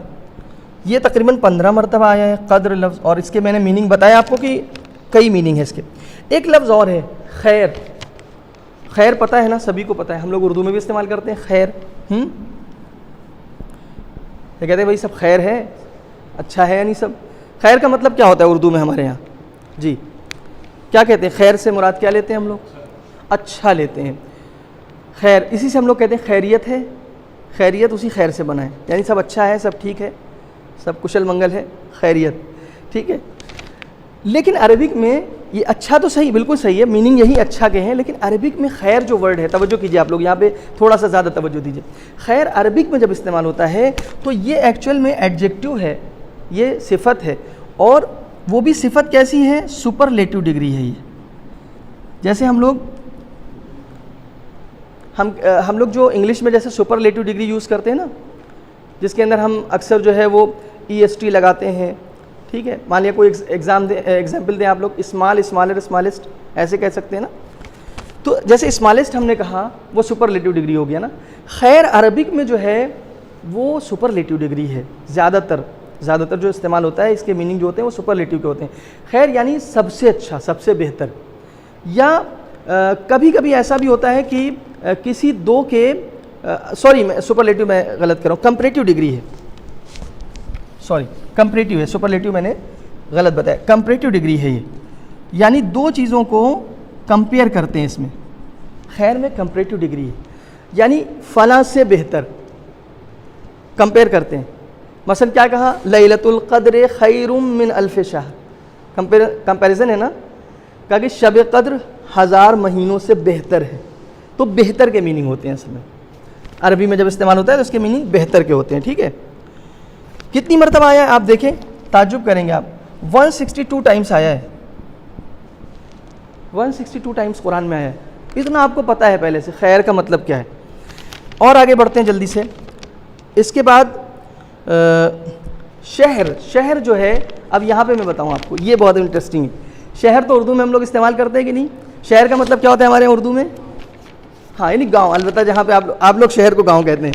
یہ تقریباً 15 مرتبہ آیا ہے قدر لفظ، اور اس کے میں نے میننگ بتایا آپ کو کہ کئی میننگ ہے اس کے. ایک لفظ اور ہے خیر. خیر پتہ ہے نا، سبھی کو پتہ ہے، ہم لوگ اردو میں بھی استعمال کرتے ہیں خیر. یہ کہتے ہیں بھائی سب خیر ہے، اچھا ہے یعنی سب. خیر کا مطلب کیا ہوتا ہے اردو میں ہمارے یہاں؟ جی کیا کہتے ہیں؟ خیر سے مراد کیا لیتے ہیں ہم لوگ؟ اچھا لیتے ہیں. خیر اسی سے ہم لوگ کہتے ہیں خیریت ہے. خیریت اسی خیر سے بنا ہے، یعنی سب اچھا ہے، سب ٹھیک ہے، سب کشل منگل ہے، خیریت، ٹھیک ہے. لیکن عربک میں یہ اچھا تو صحیح، بالکل صحیح ہے، میننگ یہی اچھا کے ہیں، لیکن عربک میں خیر جو ورڈ ہے، توجہ کیجئے آپ لوگ یہاں پہ تھوڑا سا زیادہ توجہ دیجئے. خیر عربک میں جب استعمال ہوتا ہے تو یہ ایکچوئل میں ایڈجیکٹیو ہے، یہ صفت ہے. اور وہ بھی صفت کیسی ہے؟ سپرلیٹو ڈگری ہے. یہ جیسے ہم لوگ جو انگلش میں جیسے سپرلیٹو ڈگری یوز کرتے ہیں نا، جس کے اندر ہم اکثر جو ہے وہ EST لگاتے ہیں، ٹھیک ہے. مان لیا کوئی ایگزامپل دیں آپ لوگ، اسمال، اسمالر، اسمالسٹ، ایسے کہہ سکتے ہیں نا. تو جیسے اسمالسٹ ہم نے کہا وہ سپرلیٹو ڈگری ہو گیا نا. خیر عربک میں جو ہے وہ سپرلیٹو ڈگری ہے. زیادہ تر جو استعمال ہوتا ہے اس کے میننگ جو ہوتے ہیں وہ سپرلیٹو کے ہوتے ہیں. خیر یعنی سب سے اچھا، سب سے بہتر. یا کبھی کبھی ایسا بھی ہوتا ہے کہ کسی دو کے میں سپرلیٹو میں غلط کر رہا ہوں، کمپریٹیو ڈگری ہے، کمپریٹیو ہے، سپرلیٹو میں نے غلط بتایا، کمپریٹیو ڈگری ہے یہ. یعنی دو چیزوں کو کمپیئر کرتے ہیں اس میں. خیر میں کمپریٹیو ڈگری ہے، یعنی فلاں سے بہتر کمپیئر کرتے ہیں. مثلا کیا کہا؟ لیلۃ القدر خیر من الف شہر. کمپیریزن ہے نا، کہا کہ شب قدر 1000 مہینوں سے بہتر ہے. تو بہتر کے میننگ ہوتے ہیں اصل میں عربی میں جب استعمال ہوتا ہے تو اس کے میننگ بہتر کے ہوتے ہیں، ٹھیک ہے. کتنی مرتبہ آیا ہے آپ دیکھیں، تعجب کریں گے آپ، 162 ٹائمز آیا ہے. 162 ٹائمز قرآن میں آیا ہے. اتنا آپ کو پتہ ہے پہلے سے خیر کا مطلب کیا ہے. اور آگے بڑھتے ہیں جلدی سے. اس کے بعد شہر جو ہے، اب یہاں پہ میں بتاؤں آپ کو، یہ بہت انٹرسٹنگ ہے. شہر تو اردو میں ہم لوگ استعمال کرتے ہیں کہ نہیں؟ شہر کا مطلب کیا ہوتا ہے ہمارے یہاں اردو میں؟ ہاں یعنی گاؤں. البتہ جہاں پہ آپ لوگ شہر کو گاؤں کہتے ہیں،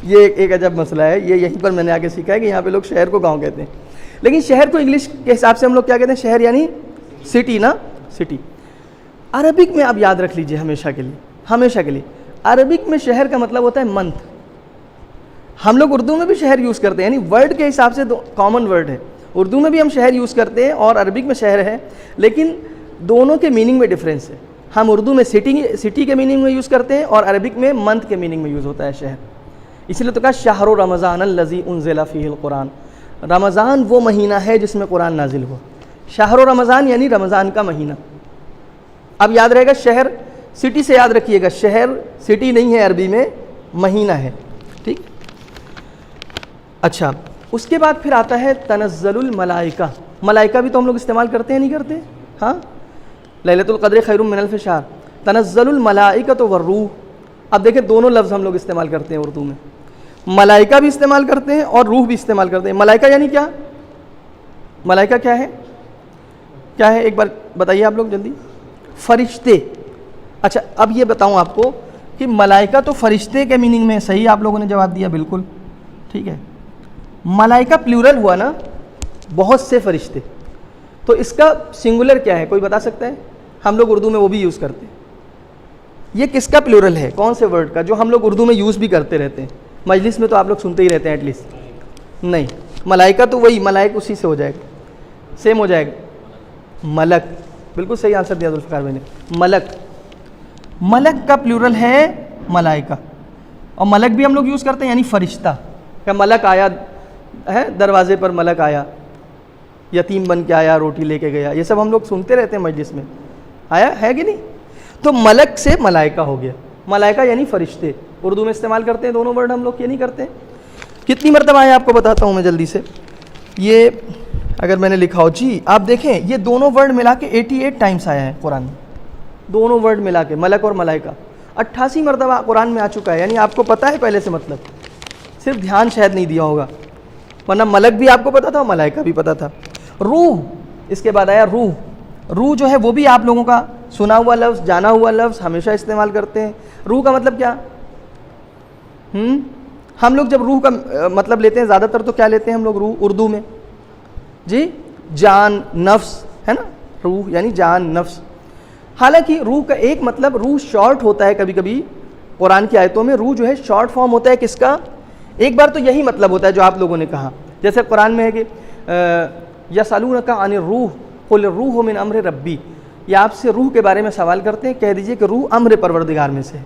یہ ایک عجب مسئلہ ہے. یہ یہیں پر میں نے آگے سیکھا ہے کہ یہاں پہ لوگ شہر کو گاؤں کہتے ہیں. لیکن شہر کو انگلش کے حساب سے ہم لوگ کیا کہتے ہیں؟ شہر یعنی سٹی نا، سٹی. عربک میں آپ یاد رکھ لیجئے ہمیشہ کے لیے عربک میں شہر کا مطلب ہوتا ہے منتھ. ہم لوگ اردو میں بھی شہر یوز کرتے ہیں، یعنی ورڈ کے حساب سے کامن ورڈ ہے. اردو میں بھی ہم شہر یوز کرتے ہیں اور عربک میں شہر ہے، لیکن دونوں کے میننگ میں ڈفرینس ہے. ہم اردو میں سٹی کے میننگ میں یوز کرتے ہیں اور عربک میں منتھ کے میننگ میں یوز ہوتا ہے شہر. اسی لیے تو کہا شہر رمضان الذی انزل فیہ القرآن. رمضان وہ مہینہ ہے جس میں قرآن نازل ہوا. شہر رمضان یعنی رمضان کا مہینہ. اب یاد رہے گا، شہر سٹی سے یاد رکھیے گا، شہر سٹی نہیں ہے، عربی میں مہینہ ہے، ٹھیک. اچھا اس کے بعد پھر آتا ہے تنزل الملائکہ. ملائکہ بھی تو ہم لوگ استعمال کرتے ہیں نہیں کرتے؟ ہاں، لیلۃ القدر خیر من الف شہر. تنزل الملائکۃ والروح. اب دیکھیں دونوں لفظ ہم لوگ استعمال کرتے ہیں اردو میں. ملائکہ بھی استعمال کرتے ہیں اور روح بھی استعمال کرتے ہیں. ملائکہ یعنی کیا؟ ملائکہ کیا ہے ایک بار بتائیے آپ لوگ جلدی. فرشتے. اچھا اب یہ بتاؤں آپ کو کہ ملائکہ تو فرشتے کے میننگ میں، صحیح آپ لوگوں نے جواب دیا، بالکل ٹھیک ہے. ملائکہ پلورل ہوا نا, بہت سے فرشتے, تو اس کا سنگولر کیا ہے کوئی بتا سکتا ہے؟ ہم لوگ اردو میں وہ بھی یوز کرتے ہیں. یہ کس کا پلورل ہے, کون سے ورڈ کا, جو ہم لوگ اردو میں یوز بھی کرتے رہتے ہیں, مجلس میں تو آپ لوگ سنتے ہی رہتے ہیں ایٹ لیسٹ. نہیں, ملائکہ تو وہی ملائک اسی سے ہو جائے گا, سیم ہو جائے گا. ملک, بالکل صحیح آنسر دیا ذوالفقار بھائی نے. ملک, ملک کا پلورل ہے ملائکہ, اور ملک بھی ہم لوگ یوز کرتے ہیں یعنی فرشتہ. کہ ملک آیا ہے دروازے پر, ملک آیا, یتیم بن کے آیا, روٹی لے کے گیا, یہ سب ہم لوگ سنتے رہتے ہیں مجلس میں, آیا ہے کہ نہیں؟ تو ملک سے ملائکہ ہو گیا. ملائکہ یعنی فرشتے, اردو میں استعمال کرتے ہیں دونوں ورڈ ہم لوگ, یہ نہیں کرتے. کتنی مرتبہ آیا آپ کو بتاتا ہوں میں جلدی سے. یہ اگر میں نے لکھا ہو, جی آپ دیکھیں یہ دونوں ورڈ ملا کے 88 ٹائمز آیا ہے قرآن میں, دونوں ورڈ ملا کے ملک اور ملائکہ 88 مرتبہ قرآن میں آ چکا ہے. یعنی آپ کو پتہ ہے پہلے سے, مطلب صرف دھیان شاید نہیں دیا ہوگا, ورنہ ملک بھی آپ کو پتہ تھا اور ملائکہ بھی پتہ تھا. روح, اس کے بعد آیا روح. روح جو ہے وہ بھی آپ لوگوں کا سنا ہوا لفظ, جانا ہوا لفظ, ہمیشہ استعمال کرتے ہیں. روح کا مطلب کیا؟ ہم لوگ جب روح کا مطلب لیتے ہیں زیادہ تر تو کیا لیتے ہیں ہم لوگ روح اردو میں؟ جی جان, نفس ہے نا, روح یعنی جان, نفس. حالانکہ روح کا ایک مطلب, روح شارٹ ہوتا ہے کبھی کبھی قرآن کی آیتوں میں, روح جو ہے شارٹ فارم ہوتا ہے کس کا؟ ایک بار تو یہی مطلب ہوتا ہے جو آپ لوگوں نے کہا, جیسے قرآن میں ہے کہ یسألونک عن الروح قل الروح من امر ربی, یا آپ سے روح کے بارے میں سوال کرتے ہیں, کہہ دیجئے کہ روح امر پروردگار میں سے.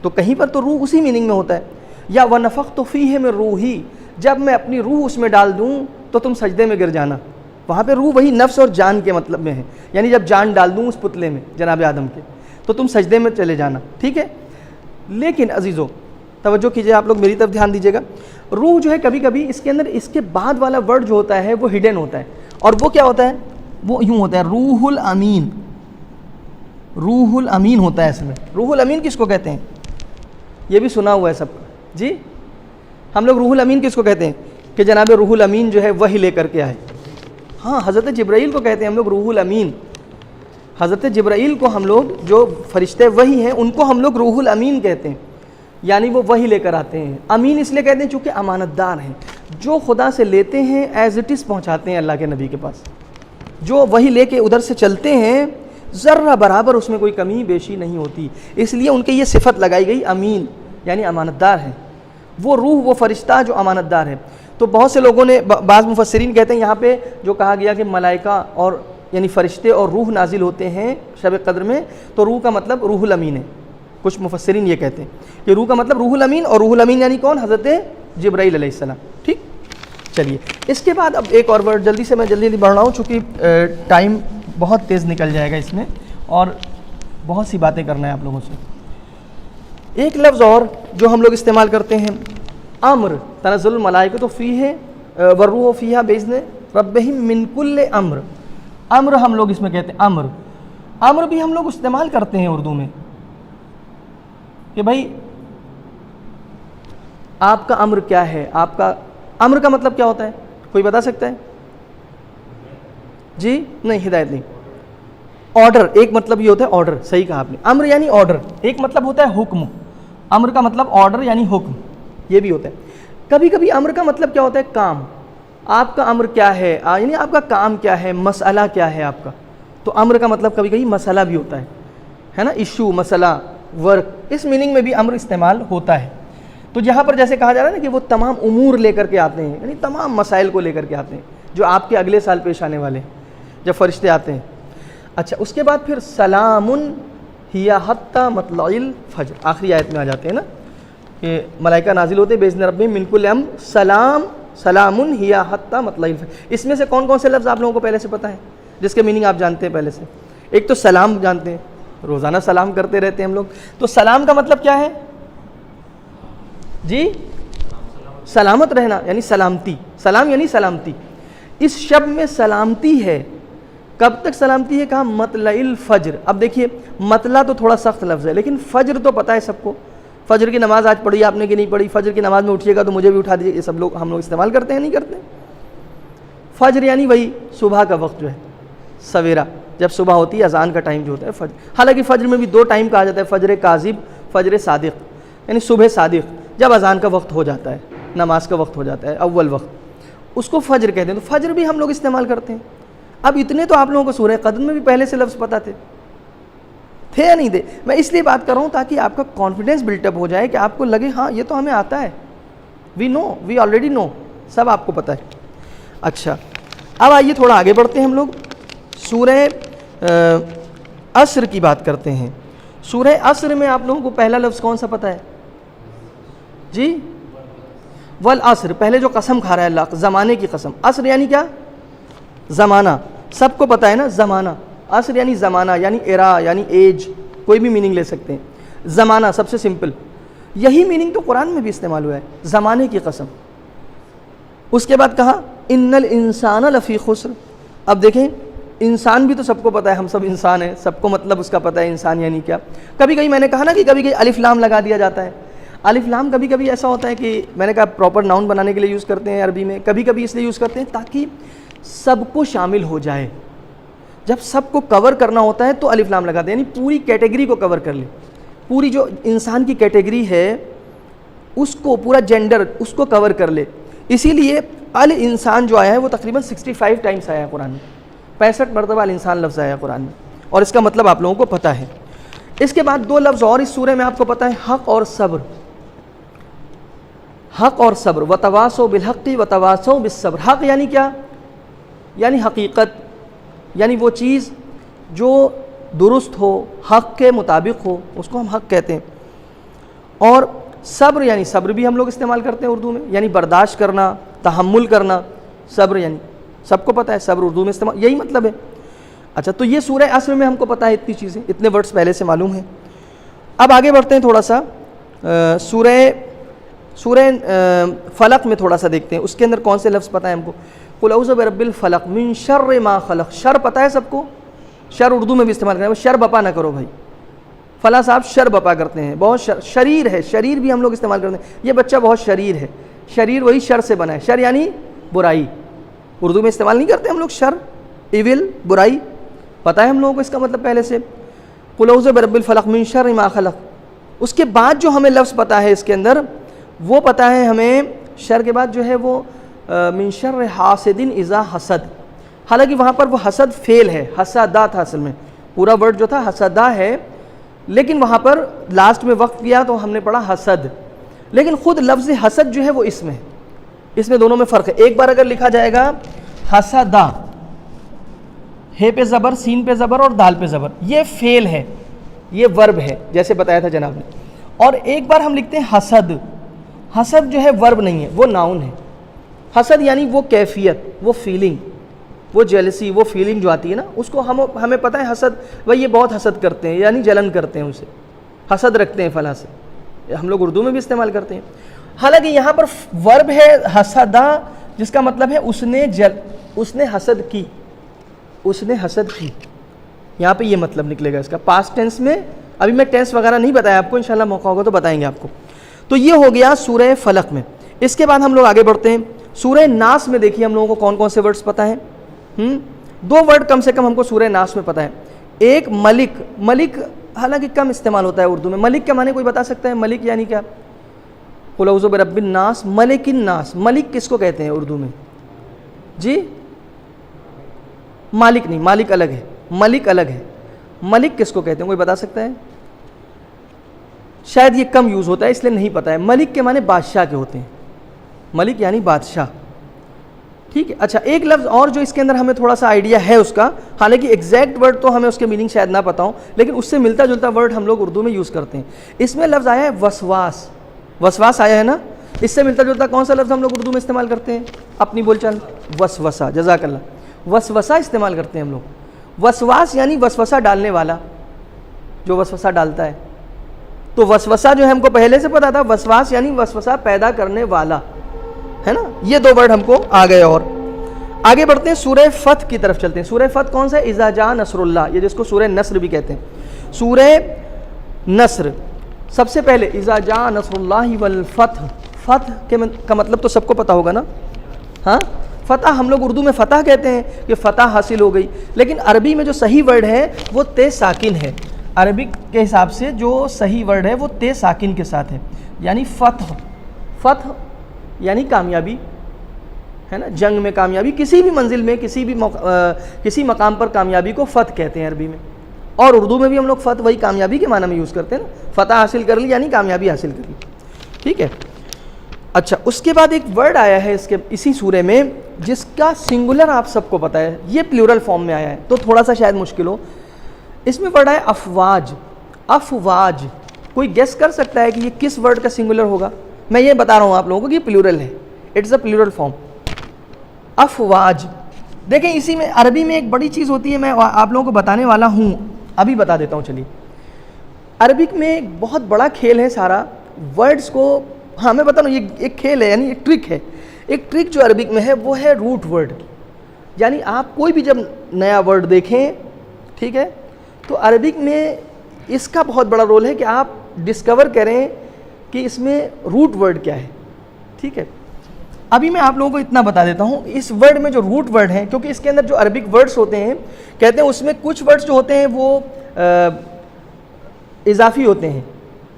تو کہیں پر تو روح اسی میننگ میں ہوتا ہے. یا وَنَفَخْتُ فِيهِ مِن رُوحِي, جب میں اپنی روح اس میں ڈال دوں تو تم سجدے میں گر جانا. وہاں پہ روح وہی نفس اور جان کے مطلب میں ہے, یعنی جب جان ڈال دوں اس پتلے میں جناب آدم کے تو تم سجدے میں چلے جانا, ٹھیک ہے. لیکن عزیزو توجہ کیجئے, آپ لوگ میری طرف دھیان دیجئے گا. روح جو ہے کبھی کبھی اس کے اندر اس کے بعد والا ورڈ جو ہوتا ہے وہ ہڈن ہوتا ہے, اور وہ کیا ہوتا ہے؟ وہ یوں ہوتا ہے روح الامین. روح الامین ہوتا ہے اس میں. روح الامین کس کو کہتے ہیں؟ یہ بھی سنا ہوا ہے سب کا. جی ہم لوگ روح الامین کس کو کہتے ہیں؟ کہ جناب روح الامین جو ہے وہی لے کر کے آئے. ہاں, حضرت جبرائیل کو کہتے ہیں ہم لوگ روح الامین. حضرت جبرائیل کو ہم لوگ, جو فرشتے وہی ہیں ان کو ہم لوگ روح الامین کہتے ہیں, یعنی وہ وہی لے کر آتے ہیں. امین اس لیے کہتے ہیں چونکہ امانت دار ہیں, جو خدا سے لیتے ہیں ایز اٹ از پہنچاتے ہیں اللہ کے نبی کے پاس. جو وہی لے کے ادھر سے چلتے ہیں ذرہ برابر اس میں کوئی کمی بیشی نہیں ہوتی, اس لیے ان کے یہ صفت لگائی گئی امین, یعنی امانت دار ہیں. وہ روح, وہ فرشتہ جو امانت دار ہے. تو بہت سے لوگوں نے, بعض مفسرین کہتے ہیں یہاں پہ جو کہا گیا کہ ملائکہ اور یعنی فرشتے اور روح نازل ہوتے ہیں شب قدر میں, تو روح کا مطلب روح الامین ہے. کچھ مفسرین یہ کہتے ہیں کہ روح کا مطلب روح الامین, اور روح الامین یعنی کون؟ حضرت جبرائیل علیہ السلام. ٹھیک, چلیے اس کے بعد اب ایک اور ورڈ, جلدی سے میں جلدی بڑھ رہا ہوں چونکہ ٹائم بہت تیز نکل جائے گا اس میں, اور بہت سی باتیں کرنا ہے آپ لوگوں سے. ایک لفظ اور جو ہم لوگ استعمال کرتے ہیں, امر. تنزل الملائکۃ فیہ والروح فیہا باذن ربہم من کل امر. امر ہم لوگ اس میں کہتے ہیں امر. امر بھی ہم لوگ استعمال کرتے ہیں اردو میں کہ بھائی آپ کا امر کیا ہے. آپ کا امر کا مطلب کیا ہوتا ہے, کوئی بتا سکتا ہے؟ جی نہیں, ہدایت نہیں. آرڈر, ایک مطلب یہ ہوتا ہے آرڈر, صحیح کہا آپ نے. امر یعنی آرڈر. ایک مطلب ہوتا ہے حکم, امر کا مطلب آرڈر یعنی حکم, یہ بھی ہوتا ہے. کبھی کبھی امر کا مطلب کیا ہوتا ہے؟ کام. آپ کا امر کیا ہے, یعنی آپ کا کام کیا ہے, مسئلہ کیا ہے آپ کا. تو امر کا مطلب کبھی کبھی مسئلہ بھی ہوتا ہے نا, ایشو, مسئلہ, ورک, اس میننگ میں بھی امر استعمال ہوتا ہے. تو جہاں پر جیسے کہا جا رہا ہے نا کہ وہ تمام امور لے کر کے آتے ہیں, یعنی تمام مسائل کو لے کر کے آتے ہیں جو آپ کے اگلے سال پیش آنے والے ہیں جب فرشتے آتے ہیں. اچھا, اس کے بعد پھر سلام ہی حتی مطلع الفجر, آخری آیت میں آ جاتے ہیں نا کہ ملائکہ نازل ہوتے ہیں باذن ربہم من کل امر, سلام ہی حتی مطلع الفجر. اس میں سے کون کون سے لفظ آپ لوگوں کو پہلے سے پتہ ہے جس کے میننگ آپ جانتے ہیں پہلے سے؟ ایک تو سلام جانتے ہیں, روزانہ سلام کرتے رہتے ہیں ہم لوگ. تو سلام کا مطلب کیا ہے جی؟ سلامت رہنا یعنی سلامتی. سلام یعنی سلامتی. اس شب میں سلامتی ہے. کب تک سلامتی ہے؟ کہا مطلع الفجر. اب دیکھیے مطلع تو تھوڑا سخت لفظ ہے, لیکن فجر تو پتہ ہے سب کو. فجر کی نماز آج پڑھی آپ نے کہ نہیں پڑھی؟ فجر کی نماز میں اٹھیے گا تو مجھے بھی اٹھا دیجیے. یہ سب لوگ ہم لوگ استعمال کرتے ہیں, نہیں کرتے؟ فجر یعنی وہی صبح کا وقت جو ہے, سویرا جب صبح ہوتی ہے, اذان کا ٹائم جو ہوتا ہے فجر. حالانکہ فجر میں بھی دو ٹائم کہا جاتا ہے, فجر کاذب, فجر صادق, یعنی صبح صادق جب اذان کا وقت ہو جاتا ہے, نماز کا وقت ہو جاتا ہے, اول وقت. اس کو فجر کہتے ہیں، تو فجر بھی ہم لوگ استعمال کرتے ہیں۔ اب اتنے تو آپ لوگوں کو سورہ قدر میں بھی پہلے سے لفظ پتہ تھے یا نہیں تھے؟ میں اس لیے بات کر رہا ہوں تاکہ آپ کا کانفیڈنس بلٹ اپ ہو جائے کہ آپ کو لگے ہاں یہ تو ہمیں آتا ہے، وی آلریڈی نو، سب آپ کو پتہ ہے۔ اچھا، اب آئیے تھوڑا آگے بڑھتے ہیں، ہم لوگ سورہ عصر کی بات کرتے ہیں۔ سورہ عصر میں آپ لوگوں کو پہلا لفظ کون سا پتہ ہے؟ جی، والعصر، پہلے جو قسم کھا رہا ہے اللہ، زمانے کی قسم۔ عصر یعنی کیا؟ زمانہ، سب کو پتہ ہے نا زمانہ۔ عصر یعنی زمانہ، یعنی ایرا، یعنی ایج، کوئی بھی میننگ لے سکتے ہیں۔ زمانہ سب سے سمپل، یہی میننگ تو قرآن میں بھی استعمال ہوا ہے، زمانے کی قسم۔ اس کے بعد کہا ان الانسان لفی خسر۔ اب دیکھیں، انسان بھی تو سب کو پتہ ہے، ہم سب انسان ہیں، سب کو مطلب اس کا پتہ ہے انسان یعنی کیا۔ کبھی کبھی میں نے کہا نا کہ کبھی کبھی الف لام لگا دیا جاتا ہے۔ الف لام کبھی کبھی ایسا ہوتا ہے کہ میں نے کہا پراپر ناؤن بنانے کے لیے یوز کرتے ہیں عربی میں، کبھی کبھی اس لیے یوز کرتے ہیں تاکہ سب کو شامل ہو جائے۔ جب سب کو کور کرنا ہوتا ہے تو الف لام لگاتے ہیں، یعنی پوری کیٹیگری کو کور کر لے، پوری جو انسان کی کیٹیگری ہے اس کو، پورا جینڈر اس کو کور کر لے۔ اسی لیے الانسان جو آیا ہے وہ تقریباً 65 ٹائمز آیا ہے قرآن میں، 65 مرتبہ الانسان لفظ آیا ہے قرآن میں، اور اس کا مطلب آپ لوگوں کو پتہ ہے۔ اس کے بعد دو لفظ اور اس سورہ میں آپ کو پتہ ہے، حق اور صبر۔ حق اور صبر، وتواصوا بالحق وتواصوا بالصبر۔ حق یعنی کیا؟ یعنی حقیقت، یعنی وہ چیز جو درست ہو، حق کے مطابق ہو، اس کو ہم حق کہتے ہیں۔ اور صبر یعنی صبر بھی ہم لوگ استعمال کرتے ہیں اردو میں، یعنی برداشت کرنا، تحمل کرنا۔ صبر یعنی سب کو پتہ ہے، صبر اردو میں استعمال یہی مطلب ہے۔ اچھا، تو یہ سورہ عصر میں ہم کو پتہ ہے اتنی چیزیں، اتنے ورڈز پہلے سے معلوم ہیں۔ اب آگے بڑھتے ہیں تھوڑا سا، سورہ فلق میں تھوڑا سا دیکھتے ہیں، اس کے اندر کون سے لفظ پتہ ہے ہم کو؟ قل اعوذ برب الفلق من شر ما خلق۔ شر پتہ ہے سب کو، شر اردو میں بھی استعمال کریں، شر بپا نہ کرو بھائی، فلاں صاحب شر بپا کرتے ہیں، بہت شریر ہے، شریر بھی ہم لوگ استعمال کرتے ہیں، یہ بچہ بہت شریر ہے۔ شریر وہی شر سے بنا ہے، شر یعنی برائی، اردو میں استعمال نہیں کرتے ہم لوگ شر، ایول، برائی، پتہ ہے ہم لوگوں کو اس کا مطلب پہلے سے۔ قل اعوذ برب الفلق من شر ما خلق۔ اس کے بعد جو ہمیں لفظ پتہ ہے اس کے اندر، وہ پتہ ہے ہمیں شر کے بعد جو ہے وہ من شر حاسد اذا حسد۔ حالانکہ وہاں پر وہ حسد فعل ہے، حسدا تھا اصل میں، پورا ورڈ جو تھا حسدا ہے، لیکن وہاں پر لاسٹ میں وقت کیا تو ہم نے پڑھا حسد، لیکن خود لفظ حسد جو ہے وہ اس میں ہے، اس میں دونوں میں فرق ہے۔ ایک بار اگر لکھا جائے گا حسدا، ہے پہ زبر، سین پہ زبر اور دال پہ زبر، یہ فعل ہے، یہ ورب ہے جیسے بتایا تھا جناب نے۔ اور ایک بار ہم لکھتے ہیں حسد، حسد جو ہے ورب نہیں ہے، وہ ناؤن ہے۔ حسد یعنی وہ کیفیت، وہ فیلنگ، وہ جیلسی، وہ فیلنگ جو آتی ہے نا، اس کو ہمیں پتہ ہے حسد، بھائی یہ بہت حسد کرتے ہیں، یعنی جلن کرتے ہیں، اسے حسد رکھتے ہیں فلاں سے، ہم لوگ اردو میں بھی استعمال کرتے ہیں۔ حالانکہ یہاں پر ورب ہے حسدا، جس کا مطلب ہے اس نے حسد کی، اس نے حسد کی، یہاں پہ یہ مطلب نکلے گا اس کا پاسٹ ٹینس میں۔ ابھی میں ٹینس وغیرہ نہیں بتایا آپ کو، انشاءاللہ موقع ہوگا تو بتائیں گے آپ کو۔ تو یہ ہو گیا سورہ فلق میں۔ اس کے بعد ہم لوگ آگے بڑھتے ہیں سورہ ناس میں۔ دیکھیے ہم لوگوں کو کون کون سے ورڈز پتہ ہیں، دو ورڈ کم سے کم ہم کو سورہ ناس میں پتہ ہے۔ ایک ملک، ملک حالانکہ کم استعمال ہوتا ہے اردو میں، ملک کا معنی کوئی بتا سکتا ہے؟ ملک یعنی کیا؟ قل اعوذ برب الناس ملک الناس۔ ملک کس کو کہتے ہیں اردو میں؟ جی، مالک نہیں، مالک الگ ہے، ملک الگ ہے، ملک کس کو کہتے ہیں کوئی بتا سکتا ہے؟ شاید یہ کم یوز ہوتا ہے اس لیے نہیں پتہ ہے۔ ملک کے معنی بادشاہ کے ہوتے ہیں، ملک یعنی بادشاہ، ٹھیک ہے۔ اچھا، ایک لفظ اور جو اس کے اندر ہمیں تھوڑا سا آئیڈیا ہے اس کا، حالانکہ ایگزیکٹ ورڈ تو ہمیں اس کے میننگ شاید نہ پتہ ہوں، لیکن اس سے ملتا جلتا ورڈ ہم لوگ اردو میں یوز کرتے ہیں۔ اس میں لفظ آیا ہے وسواس، وسواس آیا ہے نا، اس سے ملتا جلتا کون سا لفظ ہم لوگ اردو میں استعمال کرتے ہیں اپنی بول چال؟ وسوسہ، جزاک اللہ، وسوسہ استعمال کرتے ہیں ہم لوگ۔ وسواس یعنی وسوسہ ڈالنے والا، جو وسوسہ ڈالتا ہے۔ تو وسوسہ جو ہے ہم کو پہلے سے پتا تھا، وسواس یعنی وسوسہ پیدا کرنے والا، ہے نا۔ یہ دو ورڈ ہم کو آ گئے۔ اور آگے بڑھتے ہیں سورہ فتح کی طرف چلتے ہیں۔ سورہ فتح کون سا ہے؟ اذا جاء نصر اللہ، یہ جس کو سورہ نصر بھی کہتے ہیں۔ سورہ نصر سب سے پہلے اذا جاء نصر اللہ والفتح، فتح کا مطلب تو سب کو پتہ ہوگا نا، ہاں، فتح ہم لوگ اردو میں فتح کہتے ہیں کہ فتح حاصل ہو گئی، لیکن عربی میں جو صحیح ورڈ ہے وہ تے ساکن ہے۔ عربک کے حساب سے جو صحیح ورڈ ہے وہ تے ساکن کے ساتھ ہے، یعنی فتح، فتح یعنی کامیابی، ہے نا. جنگ میں کامیابی, کسی بھی منزل میں, کسی مقام پر کامیابی کو فتح کہتے ہیں عربی میں, اور اردو میں بھی ہم لوگ فتح وہی کامیابی کے معنی میں یوز کرتے ہیں نا, فتح حاصل کر لی یعنی کامیابی حاصل کر لی. ٹھیک ہے. اچھا, اس کے بعد ایک ورڈ آیا ہے اسی سورے میں جس کا سنگولر آپ سب کو پتہ ہے, یہ پلیورل فارم میں آیا ہے تو تھوڑا سا شاید مشکل ہو. اس میں ورڈ آیا افواج. افواج, کوئی گیس کر سکتا ہے کہ یہ کس ورڈ کا سنگولر ہوگا؟ میں یہ بتا رہا ہوں آپ لوگوں کو کہ یہ پلیورل ہے, اٹس اے پلیورل فارم. افواج. دیکھیں اسی میں عربی میں ایک بڑی چیز ہوتی ہے, میں آپ لوگوں کو بتانے والا ہوں, ابھی بتا دیتا ہوں. چلیے, عربک میں ایک بہت بڑا کھیل ہے سارا ورڈز کو, ہاں میں بتا رہا ہوں, یہ ایک کھیل ہے, یعنی ایک ٹرک ہے. ایک ٹرک جو عربک میں ہے وہ ہے روٹ ورڈ. یعنی آپ کوئی بھی جب نیا ورڈ دیکھیں, ٹھیک ہے, تو عربک میں اس کا بہت بڑا رول ہے کہ آپ ڈسکور کریں کہ اس میں روٹ ورڈ کیا ہے. ٹھیک ہے. ابھی میں آپ لوگوں کو اتنا بتا دیتا ہوں, اس ورڈ میں جو روٹ ورڈ ہیں, کیونکہ اس کے اندر جو عربک ورڈز ہوتے ہیں, کہتے ہیں اس میں کچھ ورڈز جو ہوتے ہیں وہ اضافی ہوتے ہیں,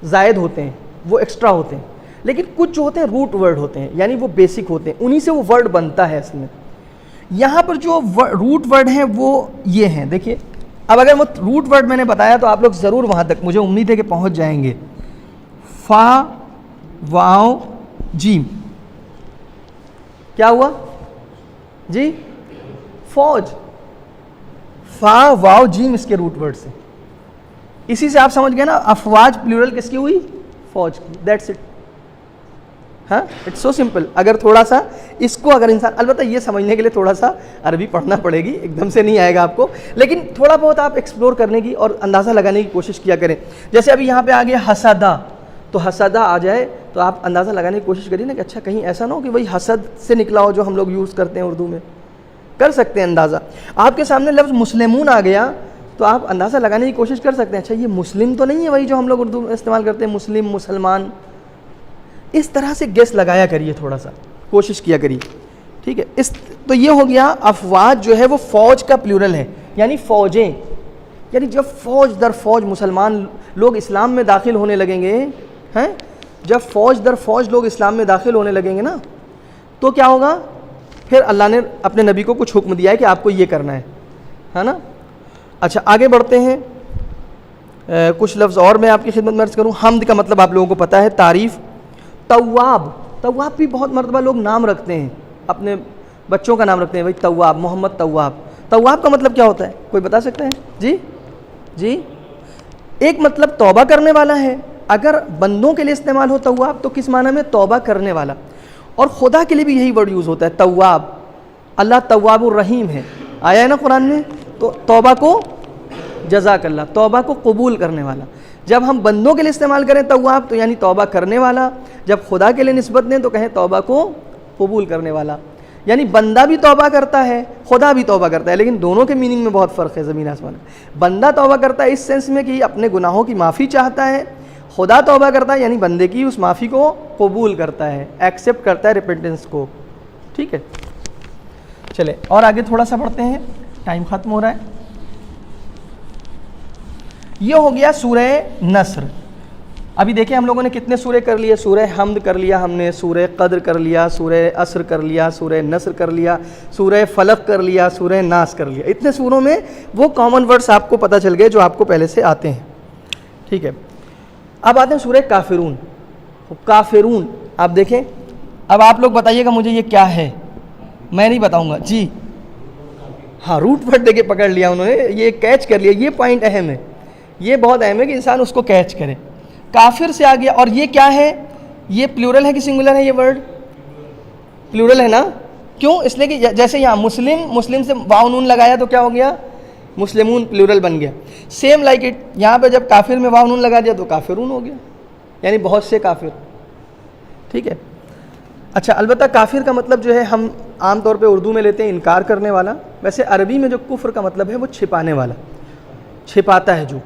زائد ہوتے ہیں, وہ ایکسٹرا ہوتے ہیں, لیکن کچھ جو ہوتے ہیں روٹ ورڈ ہوتے ہیں, یعنی وہ بیسک ہوتے ہیں, انہی سے وہ ورڈ بنتا ہے اصل میں. یہاں پر جو روٹ ورڈ ہیں وہ یہ ہیں. دیکھیے, اب اگر وہ روٹ ورڈ میں نے بتایا تو آپ لوگ ضرور وہاں تک, مجھے امید ہے کہ پہنچ جائیں گے. فا, واو, جیم. کیا ہوا جی؟ فوج. فا, واو, جیم اس کے روٹ ورڈ سے. اسی سے آپ سمجھ گئے نا افواج پلیورل کس کی ہوئی؟ فوج کی. That's it. ہاں, اٹس سو سمپل. اگر تھوڑا سا اس کو اگر انسان, البتہ یہ سمجھنے کے لیے تھوڑا سا عربی پڑھنا پڑے گی, ایک دم سے نہیں آئے گا آپ کو, لیکن تھوڑا بہت آپ ایکسپلور کرنے کی اور اندازہ لگانے کی کوشش کیا کریں. جیسے ابھی یہاں پہ آ گیا حسدہ, تو حسدہ آ جائے تو آپ اندازہ لگانے کی کوشش کریے نا کہ اچھا کہیں ایسا نہ ہو کہ وہی حسد سے نکلا ہو جو ہم لوگ یوز کرتے ہیں اردو میں. کر سکتے ہیں اندازہ. آپ کے سامنے لفظ مسلمون آ گیا تو آپ اندازہ لگانے کی کوشش کر سکتے ہیں, اچھا یہ مسلم تو نہیں ہے وہی جو ہم لوگ اردو میں استعمال کرتے ہیں, مسلم, مسلمان. اس طرح سے گیس لگایا کریے, تھوڑا سا کوشش کیا کریے. ٹھیک ہے. تو یہ ہو گیا افواج جو ہے وہ فوج کا پلیورل ہے, یعنی فوجیں. یعنی جب فوج در فوج مسلمان لوگ اسلام میں داخل ہونے لگیں گے, ہیں, جب فوج در فوج لوگ اسلام میں داخل ہونے لگیں گے نا, تو کیا ہوگا؟ پھر اللہ نے اپنے نبی کو کچھ حکم دیا ہے کہ آپ کو یہ کرنا ہے نا. اچھا, آگے بڑھتے ہیں. کچھ لفظ اور میں آپ کی خدمت میں عرض کروں. حمد کا مطلب آپ لوگوں کو پتہ ہے, تعریف. تواب, تواب بھی بہت مرتبہ لوگ نام رکھتے ہیں, اپنے بچوں کا نام رکھتے ہیں, بھائی تواب, محمد تواب. تواب کا مطلب کیا ہوتا ہے, کوئی بتا سکتا ہے؟ جی جی, ایک مطلب توبہ کرنے والا ہے. اگر بندوں کے لیے استعمال ہو تواب تو کس معنی میں؟ توبہ کرنے والا. اور خدا کے لیے بھی یہی ورڈ یوز ہوتا ہے, تواب. اللہ تواب الرحیم ہے, آیا ہے نا قرآن میں. تو توبہ کو, جزاک اللہ, توبہ کو قبول کرنے والا. جب ہم بندوں کے لیے استعمال کریں تواب تو یعنی توبہ کرنے والا, جب خدا کے لیے نسبت دیں تو کہیں توبہ کو قبول کرنے والا. یعنی بندہ بھی توبہ کرتا ہے, خدا بھی توبہ کرتا ہے, لیکن دونوں کے میننگ میں بہت فرق ہے, زمین آسمان. بندہ توبہ کرتا ہے اس سینس میں کہ اپنے گناہوں کی معافی چاہتا ہے, خدا توبہ کرتا ہے یعنی بندے کی اس معافی کو قبول کرتا ہے, ایکسیپٹ کرتا ہے ریپینٹنس کو. ٹھیک ہے. چلے اور آگے تھوڑا سا پڑھتے ہیں, ٹائم ختم ہو رہا ہے. یہ ہو گیا سورہ نصر. ابھی دیکھیں ہم لوگوں نے کتنے سورے کر لیے, سورہ حمد کر لیا ہم نے, سورہ قدر کر لیا, سورہ عصر کر لیا, سورہ نصر کر لیا, سورہ فلق کر لیا, سورہ ناس کر لیا. اتنے سوروں میں وہ کامن ورڈز آپ کو پتہ چل گئے جو آپ کو پہلے سے آتے ہیں. ٹھیک ہے. اب آتے ہیں سورہ کافرون. کافرون آپ دیکھیں, اب آپ لوگ بتائیے گا مجھے یہ کیا ہے, میں نہیں بتاؤں گا. جی ہاں, روٹ ورڈ دے کے پکڑ لیا انہوں نے, یہ کیچ کر لیا. یہ پوائنٹ اہم ہے, یہ بہت اہم ہے کہ انسان اس کو کیچ کرے. کافر سے آ گیا, اور یہ کیا ہے؟ یہ پلیورل ہے کہ سنگولر ہے؟ یہ ورڈ پلیورل ہے نا. کیوں؟ اس لیے کہ جیسے یہاں مسلم, مسلم سے واو نون لگایا تو کیا ہو گیا؟ مسلمون پلیورل بن گیا. سیم لائک اٹ, یہاں پہ جب کافر میں واو نون لگا دیا تو کافرون ہو گیا, یعنی بہت سے کافر. ٹھیک ہے. اچھا, البتہ کافر کا مطلب جو ہے ہم عام طور پہ اردو میں لیتے ہیں انکار کرنے والا. ویسے عربی میں جو کفر کا مطلب ہے وہ چھپانے والا, چھپاتا ہے جو.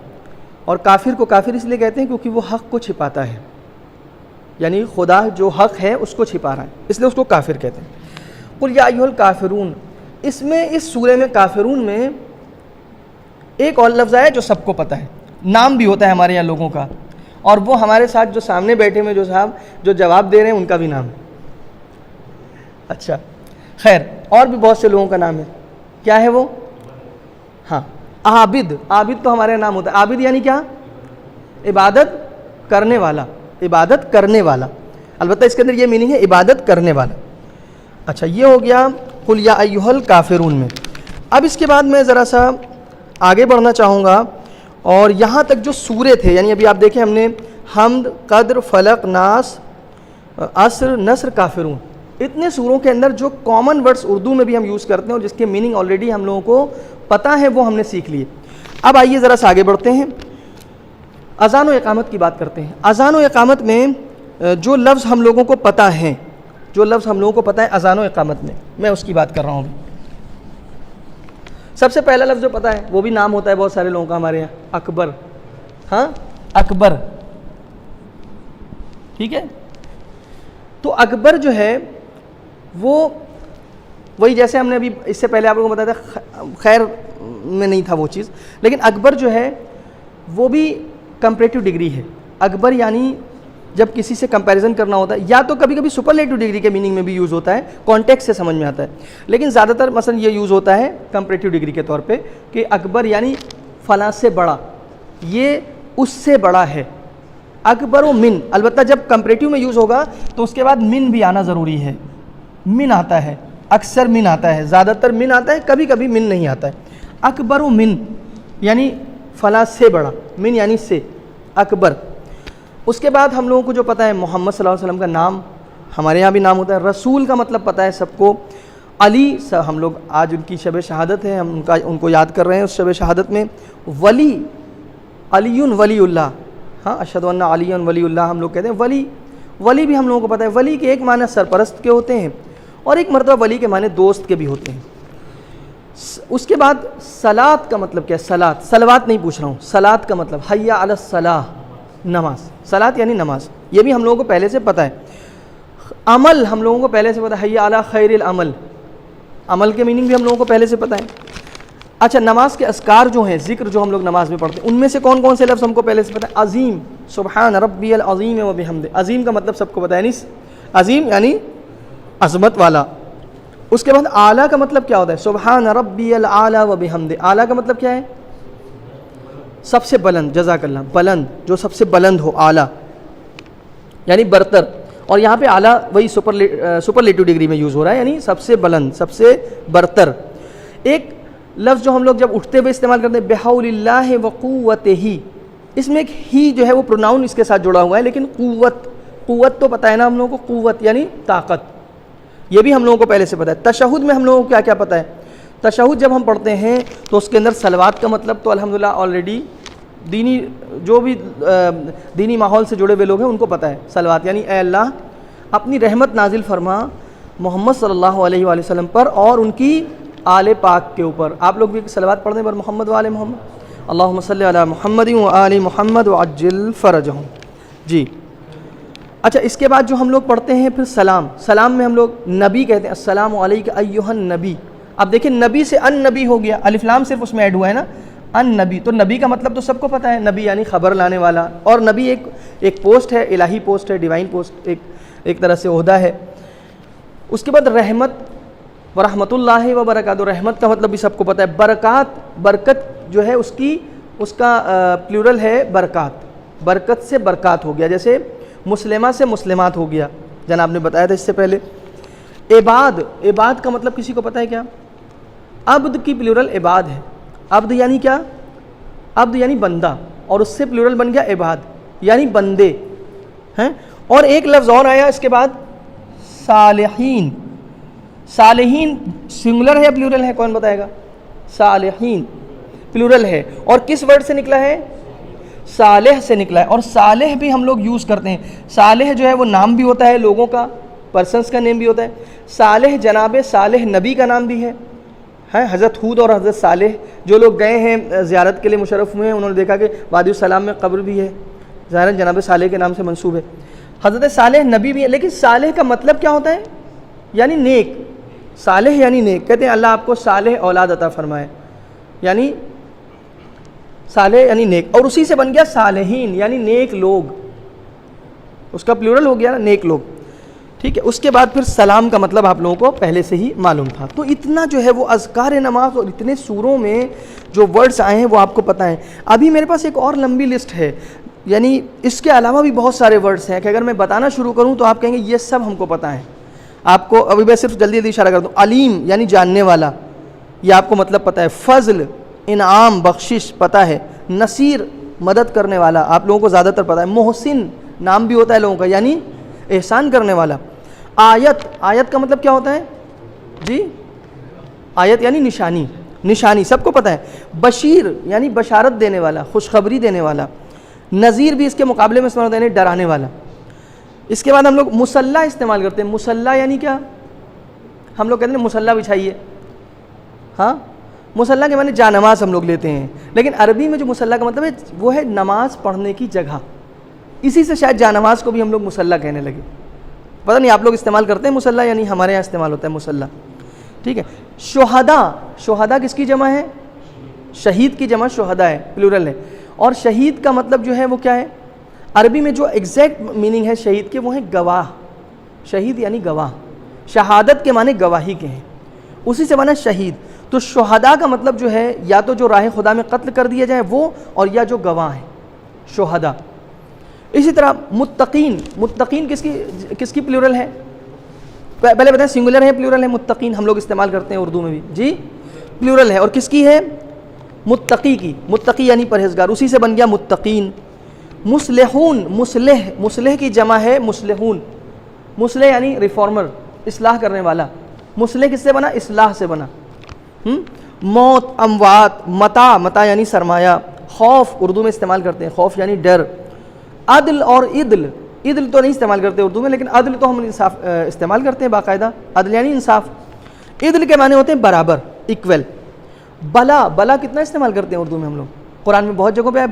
اور کافر کو کافر اس لیے کہتے ہیں کیونکہ وہ حق کو چھپاتا ہے, یعنی خدا جو حق ہے اس کو چھپا رہا ہے, اس لیے اس کو کافر کہتے ہیں. قل یا ایھا الکافرون, اس میں اس سورے میں کافرون میں ایک اور لفظ ہے جو سب کو پتہ ہے, نام بھی ہوتا ہے ہمارے یہاں لوگوں کا, اور وہ ہمارے ساتھ جو سامنے بیٹھے ہوئے جو صاحب جو جواب دے رہے ہیں ان کا بھی نام. اچھا, خیر اور بھی بہت سے لوگوں کا نام ہے. کیا ہے وہ؟ ہاں عابد. عابد تو ہمارے نام ہوتا ہے. عابد یعنی کیا؟ عبادت کرنے والا. عبادت کرنے والا. البتہ اس کے اندر یہ میننگ ہے عبادت کرنے والا. اچھا یہ ہو گیا قل یا ایھا الکافرون میں. اب اس کے بعد میں ذرا سا آگے بڑھنا چاہوں گا اور یہاں تک جو سورے تھے یعنی ابھی آپ دیکھیں ہم نے حمد، قدر، فلق، ناس، عصر، نصر، کافرون، اتنے سوروں کے اندر جو کامن ورڈز اردو میں بھی ہم یوز کرتے ہیں اور جس کے میننگ آلریڈی ہم لوگوں کو پتہ ہے وہ ہم نے سیکھ لیے. اب آئیے ذرا سا آگے بڑھتے ہیں. اذان و اقامت کی بات کرتے ہیں. اذان و اقامت میں جو لفظ ہم لوگوں کو پتہ ہیں، جو لفظ ہم لوگوں کو پتہ ہے اذان و اقامت میں اس کی بات کر رہا ہوں. سب سے پہلا لفظ جو پتہ ہے وہ بھی نام ہوتا ہے بہت سارے لوگوں کا ہمارے یہاں، اکبر. ہاں اکبر، ٹھیک ہے. تو اکبر جو ہے وہ وہی جیسے ہم نے ابھی اس سے پہلے آپ لوگوں کو بتایا تھا، خیر میں نہیں تھا وہ چیز، لیکن اکبر جو ہے وہ بھی کمپیریٹیو ڈگری ہے. اکبر یعنی جب کسی سے کمپیریزن کرنا ہوتا ہے، یا تو کبھی کبھی سپرلیٹو ڈگری کے میننگ میں بھی یوز ہوتا ہے، کانٹیکس سے سمجھ میں آتا ہے، لیکن زیادہ تر مثلا یہ یوز ہوتا ہے کمپیریٹیو ڈگری کے طور پہ کہ اکبر یعنی فلاں سے بڑا، یہ اس سے بڑا ہے. اکبر و من، البتہ جب کمپیریٹیو میں یوز ہوگا تو اس کے بعد من بھی آنا ضروری ہے. من آتا ہے، اکثر من آتا ہے، زیادہ تر من آتا ہے، کبھی کبھی من نہیں آتا ہے. اکبر و من یعنی فلاں سے بڑا، من یعنی سے، اکبر. اس کے بعد ہم لوگوں کو جو پتہ ہے محمد صلی اللہ علیہ وسلم کا نام، ہمارے یہاں بھی نام ہوتا ہے. رسول کا مطلب پتہ ہے سب کو. علی، ہم لوگ آج ان کی شب شہادت ہے، ہم ان کو یاد کر رہے ہیں اس شب شہادت میں. ولی، علی ولی اللہ، ہاں اشہد ان علی ولی اللہ ہم لوگ کہتے ہیں. ولی بھی ہم لوگوں کو پتہ ہے. ولی کے ایک معنی سرپرست کے ہوتے ہیں اور ایک مرتبہ ولی کے معنی دوست کے بھی ہوتے ہیں. اس کے بعد صلات کا مطلب کیا ہے؟ صلات، صلوات نہیں پوچھ رہا ہوں، صلات کا مطلب حی علی الصلاح، نماز. صلات یعنی نماز، یہ بھی ہم لوگوں کو پہلے سے پتہ ہے. عمل ہم لوگوں کو پہلے سے پتہ ہے، حی علی خیر العمل، عمل کے میننگ بھی ہم لوگوں کو پہلے سے پتہ ہے. اچھا نماز کے اذکار جو ہیں، ذکر جو ہم لوگ نماز میں پڑھتے ہیں، ان میں سے کون کون سے لفظ ہم کو پہلے سے پتہ ہے؟ عظیم، سبحان ربی العظیم و بحمدہ. عظیم کا مطلب سب کو پتہ ہے، یعنی عظیم یعنی عظمت والا. اس کے بعد اعلیٰ کا مطلب کیا ہوتا ہے؟ سبحان ربی الاعلی و بحمدہ. اعلیٰ کا مطلب کیا ہے؟ سب سے بلند. جزاک اللہ. بلند، جو سب سے بلند ہو، اعلیٰ یعنی برتر. اور یہاں پہ اعلیٰ وہی سپرلیٹو ڈگری میں یوز ہو رہا ہے، یعنی سب سے بلند، سب سے برتر. ایک لفظ جو ہم لوگ جب اٹھتے ہوئے استعمال کرتے ہیں، بحول اللہ و قوتہ، اس میں ایک ہی جو ہے وہ پروناؤن اس کے ساتھ جڑا ہوا ہے، لیکن قوت تو پتہ ہے نا ہم لوگوں کو، قوت یعنی طاقت، یہ بھی ہم لوگوں کو پہلے سے پتہ ہے. تشہد میں ہم لوگوں کو کیا کیا پتہ ہے؟ تشہد جب ہم پڑھتے ہیں تو اس کے اندر صلوات کا مطلب تو الحمدللہ آلریڈی دینی جو بھی دینی ماحول سے جڑے ہوئے لوگ ہیں ان کو پتہ ہے. صلوات یعنی اے اللہ اپنی رحمت نازل فرما محمد صلی اللہ علیہ وآلہ وسلم پر اور ان کی آل پاک کے اوپر. آپ لوگ بھی صلوات پڑھنے پر محمد و آل محمد، اللہم صلی علی محمد و آل محمد وعجل فرجہم. جی اچھا اس کے بعد جو ہم لوگ پڑھتے ہیں پھر سلام. سلام میں ہم لوگ نبی کہتے ہیں، السلام علیک ایھا النبی. اب دیکھیں نبی سے ان نبی ہو گیا، الف لام صرف اس میں ایڈ ہوا ہے نا، ان نبی. تو نبی کا مطلب تو سب کو پتہ ہے، نبی یعنی خبر لانے والا. اور نبی ایک پوسٹ ہے، الہی پوسٹ ہے، ڈیوائن پوسٹ، ایک طرح سے عہدہ ہے. اس کے بعد رحمت ورحمۃ اللہ وبرکاتہ. رحمت کا مطلب بھی سب کو پتہ ہے. برکات، برکت جو ہے اس کا پلورل ہے برکات. برکت سے برکات ہو گیا، جیسے مسلمہ سے مسلمات ہو گیا، جناب نے بتایا تھا اس سے پہلے. عباد، عباد کا مطلب کسی کو پتہ ہے کیا؟ عبد کی پلورل عباد ہے. عبد یعنی کیا؟ عبد یعنی بندہ، اور اس سے پلورل بن گیا عباد یعنی بندے ہیں. اور ایک لفظ اور آیا اس کے بعد، صالحین. صالحین سنگولر ہے یا پلورل ہے؟ کون بتائے گا؟ صالحین پلورل ہے، اور کس ورڈ سے نکلا ہے؟ صالح سے نکلا ہے. اور صالح بھی ہم لوگ یوز کرتے ہیں. صالح جو ہے وہ نام بھی ہوتا ہے لوگوں کا، پرسنس کا نیم بھی ہوتا ہے. صالح جناب صالح نبی کا نام بھی ہے. حضرت ہود اور حضرت صالح جو لوگ گئے ہیں زیارت کے لیے مشرف ہوئے ہیں، انہوں نے دیکھا کہ وادی السلام میں قبر بھی ہے، ظاہراً جناب صالح کے نام سے منسوب ہے. حضرت صالح نبی بھی ہے، لیکن صالح کا مطلب کیا ہوتا ہے؟ یعنی نیک. صالح یعنی نیک. کہتے ہیں اللہ آپ کو صالح اولاد عطا فرمائے، یعنی صالح یعنی نیک. اور اسی سے بن گیا صالحین یعنی نیک لوگ، اس کا پلورل ہو گیا نا، نیک لوگ. ٹھیک ہے. اس کے بعد پھر سلام کا مطلب آپ لوگوں کو پہلے سے ہی معلوم تھا. تو اتنا جو ہے وہ اذکار نماز اور اتنے سوروں میں جو ورڈز آئے ہیں وہ آپ کو پتہ ہیں. ابھی میرے پاس ایک اور لمبی لسٹ ہے, یعنی اس کے علاوہ بھی بہت سارے ورڈز ہیں کہ اگر میں بتانا شروع کروں تو آپ کہیں گے یہ سب ہم کو پتہ ہے. آپ کو ابھی میں صرف جلدی اشارہ کرتا ہوں. علیم یعنی جاننے والا, یہ آپ کو مطلب پتہ ہے. فضل انعام بخشش پتہ ہے. نصیر مدد کرنے والا آپ لوگوں کو زیادہ تر پتہ ہے. محسن نام بھی ہوتا ہے لوگوں کا, یعنی احسان کرنے والا. آیت کا مطلب کیا ہوتا ہے جی؟ آیت یعنی نشانی سب کو پتہ ہے. بشیر یعنی بشارت دینے والا, خوشخبری دینے والا. نذیر بھی اس کے مقابلے میں استعمال ہوتا ہے, یعنی ڈرانے والا. اس کے بعد ہم لوگ مصلی استعمال کرتے ہیں. مصلی یعنی کیا؟ ہم لوگ کہتے ہیں مصلی بچھائیے, ہاں مصلی کے معنی جا نماز ہم لوگ لیتے ہیں, لیکن عربی میں جو مصلی کا مطلب ہے وہ ہے نماز پڑھنے کی جگہ. اسی سے شاید جا نماز کو بھی ہم لوگ مصلی کہنے لگے. پتہ نہیں آپ لوگ استعمال کرتے ہیں مصلی, یعنی ہمارے یہاں استعمال ہوتا ہے مصلی. ٹھیک ہے. شہداء کس کی جمع ہے؟ شہید کی جمع شہداء ہے, پلورل ہے. اور شہید کا مطلب جو ہے وہ کیا ہے؟ عربی میں جو ایگزیکٹ میننگ ہے شہید کے وہ ہے گواہ. شہید یعنی گواہ, شہادت کے معنی گواہی کے ہیں, اسی سے بنا شہید. تو شہداء کا مطلب جو ہے یا تو جو راہ خدا میں قتل کر دیا جائے وہ, اور یا جو گواہ ہیں شہداء. اسی طرح متقین کس کی پلورل ہے؟ پہلے بتائیں سنگولر ہے پلورل ہے؟ متقین ہم لوگ استعمال کرتے ہیں اردو میں بھی جی, پلورل ہے. اور کس کی ہے؟ متقی کی. متقی یعنی پرہیزگار, اسی سے بن گیا متقین. مصلحون, مصلح کی جمع ہے مصلحون. مصلح یعنی ریفارمر, اصلاح کرنے والا. مصلح کس سے بنا؟ اصلاح سے بنا. موت, اموات. متا یعنی سرمایہ. خوف اردو میں استعمال کرتے ہیں, خوف یعنی ڈر. عدل اور عدل تو نہیں استعمال کرتے اردو میں, لیکن عدل تو ہم انصاف استعمال کرتے ہیں باقاعدہ. عدل یعنی انصاف. عدل کے معنی ہوتے ہیں برابر, ایکول. بلا کتنا استعمال کرتے ہیں اردو میں ہم لوگ, قرآن میں بہت جگہوں پہ ہے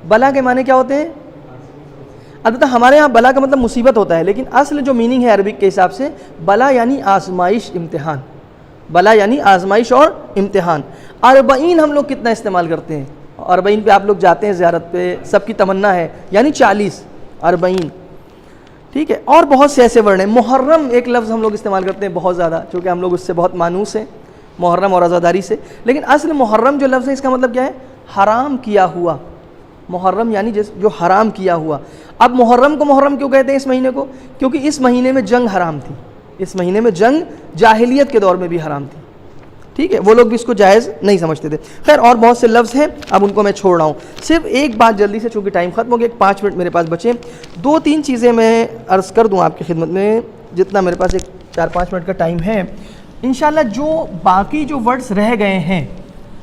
بلا کے معنی کیا ہوتے ہیں؟ البتہ ہمارے ہاں بلا کا مطلب مصیبت ہوتا ہے, لیکن اصل جو میننگ ہے عربک کے حساب سے بلا یعنی آزمائش, امتحان. بلا یعنی آزمائش اور امتحان. اربعین ہم لوگ کتنا استعمال کرتے ہیں؟ اربعین پہ آپ لوگ جاتے ہیں زیارت پہ, سب کی تمنا ہے, یعنی 40. اربعین ٹھیک ہے. اور بہت سے ایسے ورڈ ہیں. محرم ایک لفظ ہم لوگ استعمال کرتے ہیں بہت زیادہ, چونکہ ہم لوگ اس سے بہت مانوس ہیں, محرم اور عزاداری سے. لیکن اصل محرم جو لفظ ہے اس کا مطلب کیا ہے؟ حرام کیا ہوا. محرم یعنی جو حرام کیا ہوا. اب محرم کو محرم کیوں کہتے ہیں اس مہینے کو؟ کیونکہ اس مہینے میں جنگ حرام تھی. اس مہینے میں جنگ جاہلیت کے دور میں بھی حرام تھی. ٹھیک ہے, وہ لوگ بھی اس کو جائز نہیں سمجھتے تھے. خیر اور بہت سے لفظ ہیں, اب ان کو میں چھوڑ رہا ہوں. صرف ایک بات جلدی سے, چونکہ ٹائم ختم ہو گیا, 5 منٹ میرے پاس بچے, 2-3 چیزیں میں عرض کر دوں آپ کی خدمت میں, جتنا میرے پاس ایک 4-5 منٹ کا ٹائم ہے. انشاءاللہ جو باقی جو ورڈز رہ گئے ہیں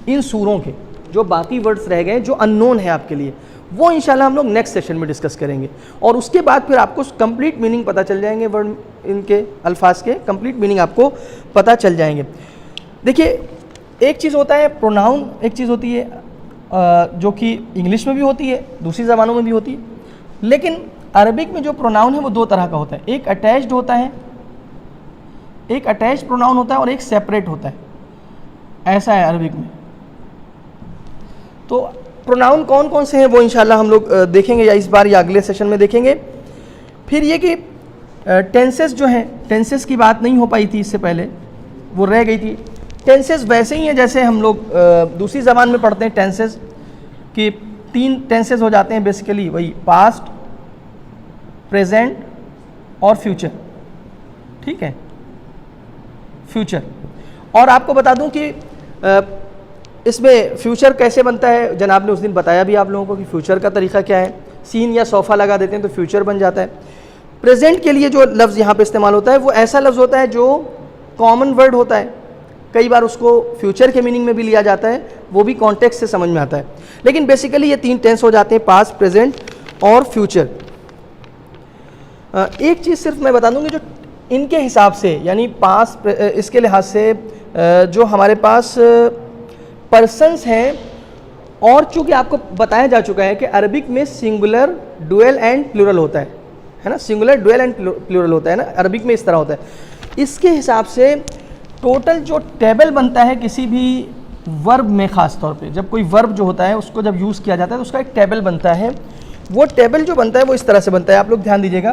ان سوروں کے, جو باقی ورڈز رہ گئے جو ان نون ہیں آپ کے لیے, وہ انشاءاللہ ہم لوگ نیکسٹ سیشن میں ڈسکس کریں گے. اور اس کے بعد پھر آپ کو کمپلیٹ میننگ پتہ چل جائیں گے, ورڈ ان کے الفاظ کے کمپلیٹ میننگ آپ کو پتہ چل جائیں گے. دیکھیے ایک چیز ہوتا ہے پروناؤن, ایک چیز ہوتی ہے جو کہ انگلش میں بھی ہوتی ہے, دوسری زبانوں میں بھی ہوتی ہے. لیکن عربک میں جو پروناؤن ہے وہ 2 طرح کا ہوتا ہے. ایک اٹیچڈ ہوتا ہے, ایک اٹیچ پروناؤن ہوتا ہے, اور ایک سیپریٹ ہوتا ہے. ایسا ہے عربک میں. تو پروناؤن کون کون سے ہیں وہ انشاءاللہ ہم لوگ دیکھیں گے, یا اس بار یا اگلے سیشن میں دیکھیں گے. پھر یہ کہ ٹینسز جو ہیں, ٹینسز کی بات نہیں ہو پائی تھی اس سے پہلے, وہ رہ گئی تھی. ٹینسز ویسے ہی ہیں جیسے ہم لوگ دوسری زبان میں پڑھتے ہیں. ٹینسز کی 3 ٹینسز ہو جاتے ہیں بیسیکلی, وہی پاسٹ, پریزنٹ اور فیوچر. ٹھیک ہے, فیوچر. اور آپ کو بتا دوں کہ اس میں فیوچر کیسے بنتا ہے, جناب نے اس دن بتایا بھی آپ لوگوں کو کہ فیوچر کا طریقہ کیا ہے. سین یا صوفہ لگا دیتے ہیں تو فیوچر بن جاتا ہے. پریزنٹ کے لیے جو لفظ یہاں پہ استعمال ہوتا ہے وہ ایسا لفظ ہوتا ہے جو کامن ورڈ ہوتا ہے. کئی بار اس کو فیوچر کے میننگ میں بھی لیا جاتا ہے, وہ بھی کانٹیکسٹ سے سمجھ میں آتا ہے. لیکن بیسیکلی یہ 3 ٹینس ہو جاتے ہیں, پاسٹ, پریزنٹ اور فیوچر. ایک چیز صرف میں بتا دوں گی جو ان کے حساب سے, یعنی پاسٹ اس کے لحاظ سے جو ہمارے پاس پرسنس ہیں, اور چونکہ آپ کو بتایا جا چکا ہے کہ عربک میں سنگولر, ڈوئل اینڈ پلورل ہوتا ہے نا, سنگولر, ڈوئل اینڈ پلورل ہوتا ہے نا, عربک میں اس طرح ہوتا ہے. اس کے حساب سے ٹوٹل جو ٹیبل بنتا ہے کسی بھی ورب میں, خاص طور پہ جب کوئی ورب جو ہوتا ہے اس کو جب یوز کیا جاتا ہے تو اس کا ایک ٹیبل بنتا ہے. وہ ٹیبل جو بنتا ہے وہ اس طرح سے بنتا ہے, آپ لوگ دھیان دیجیے گا.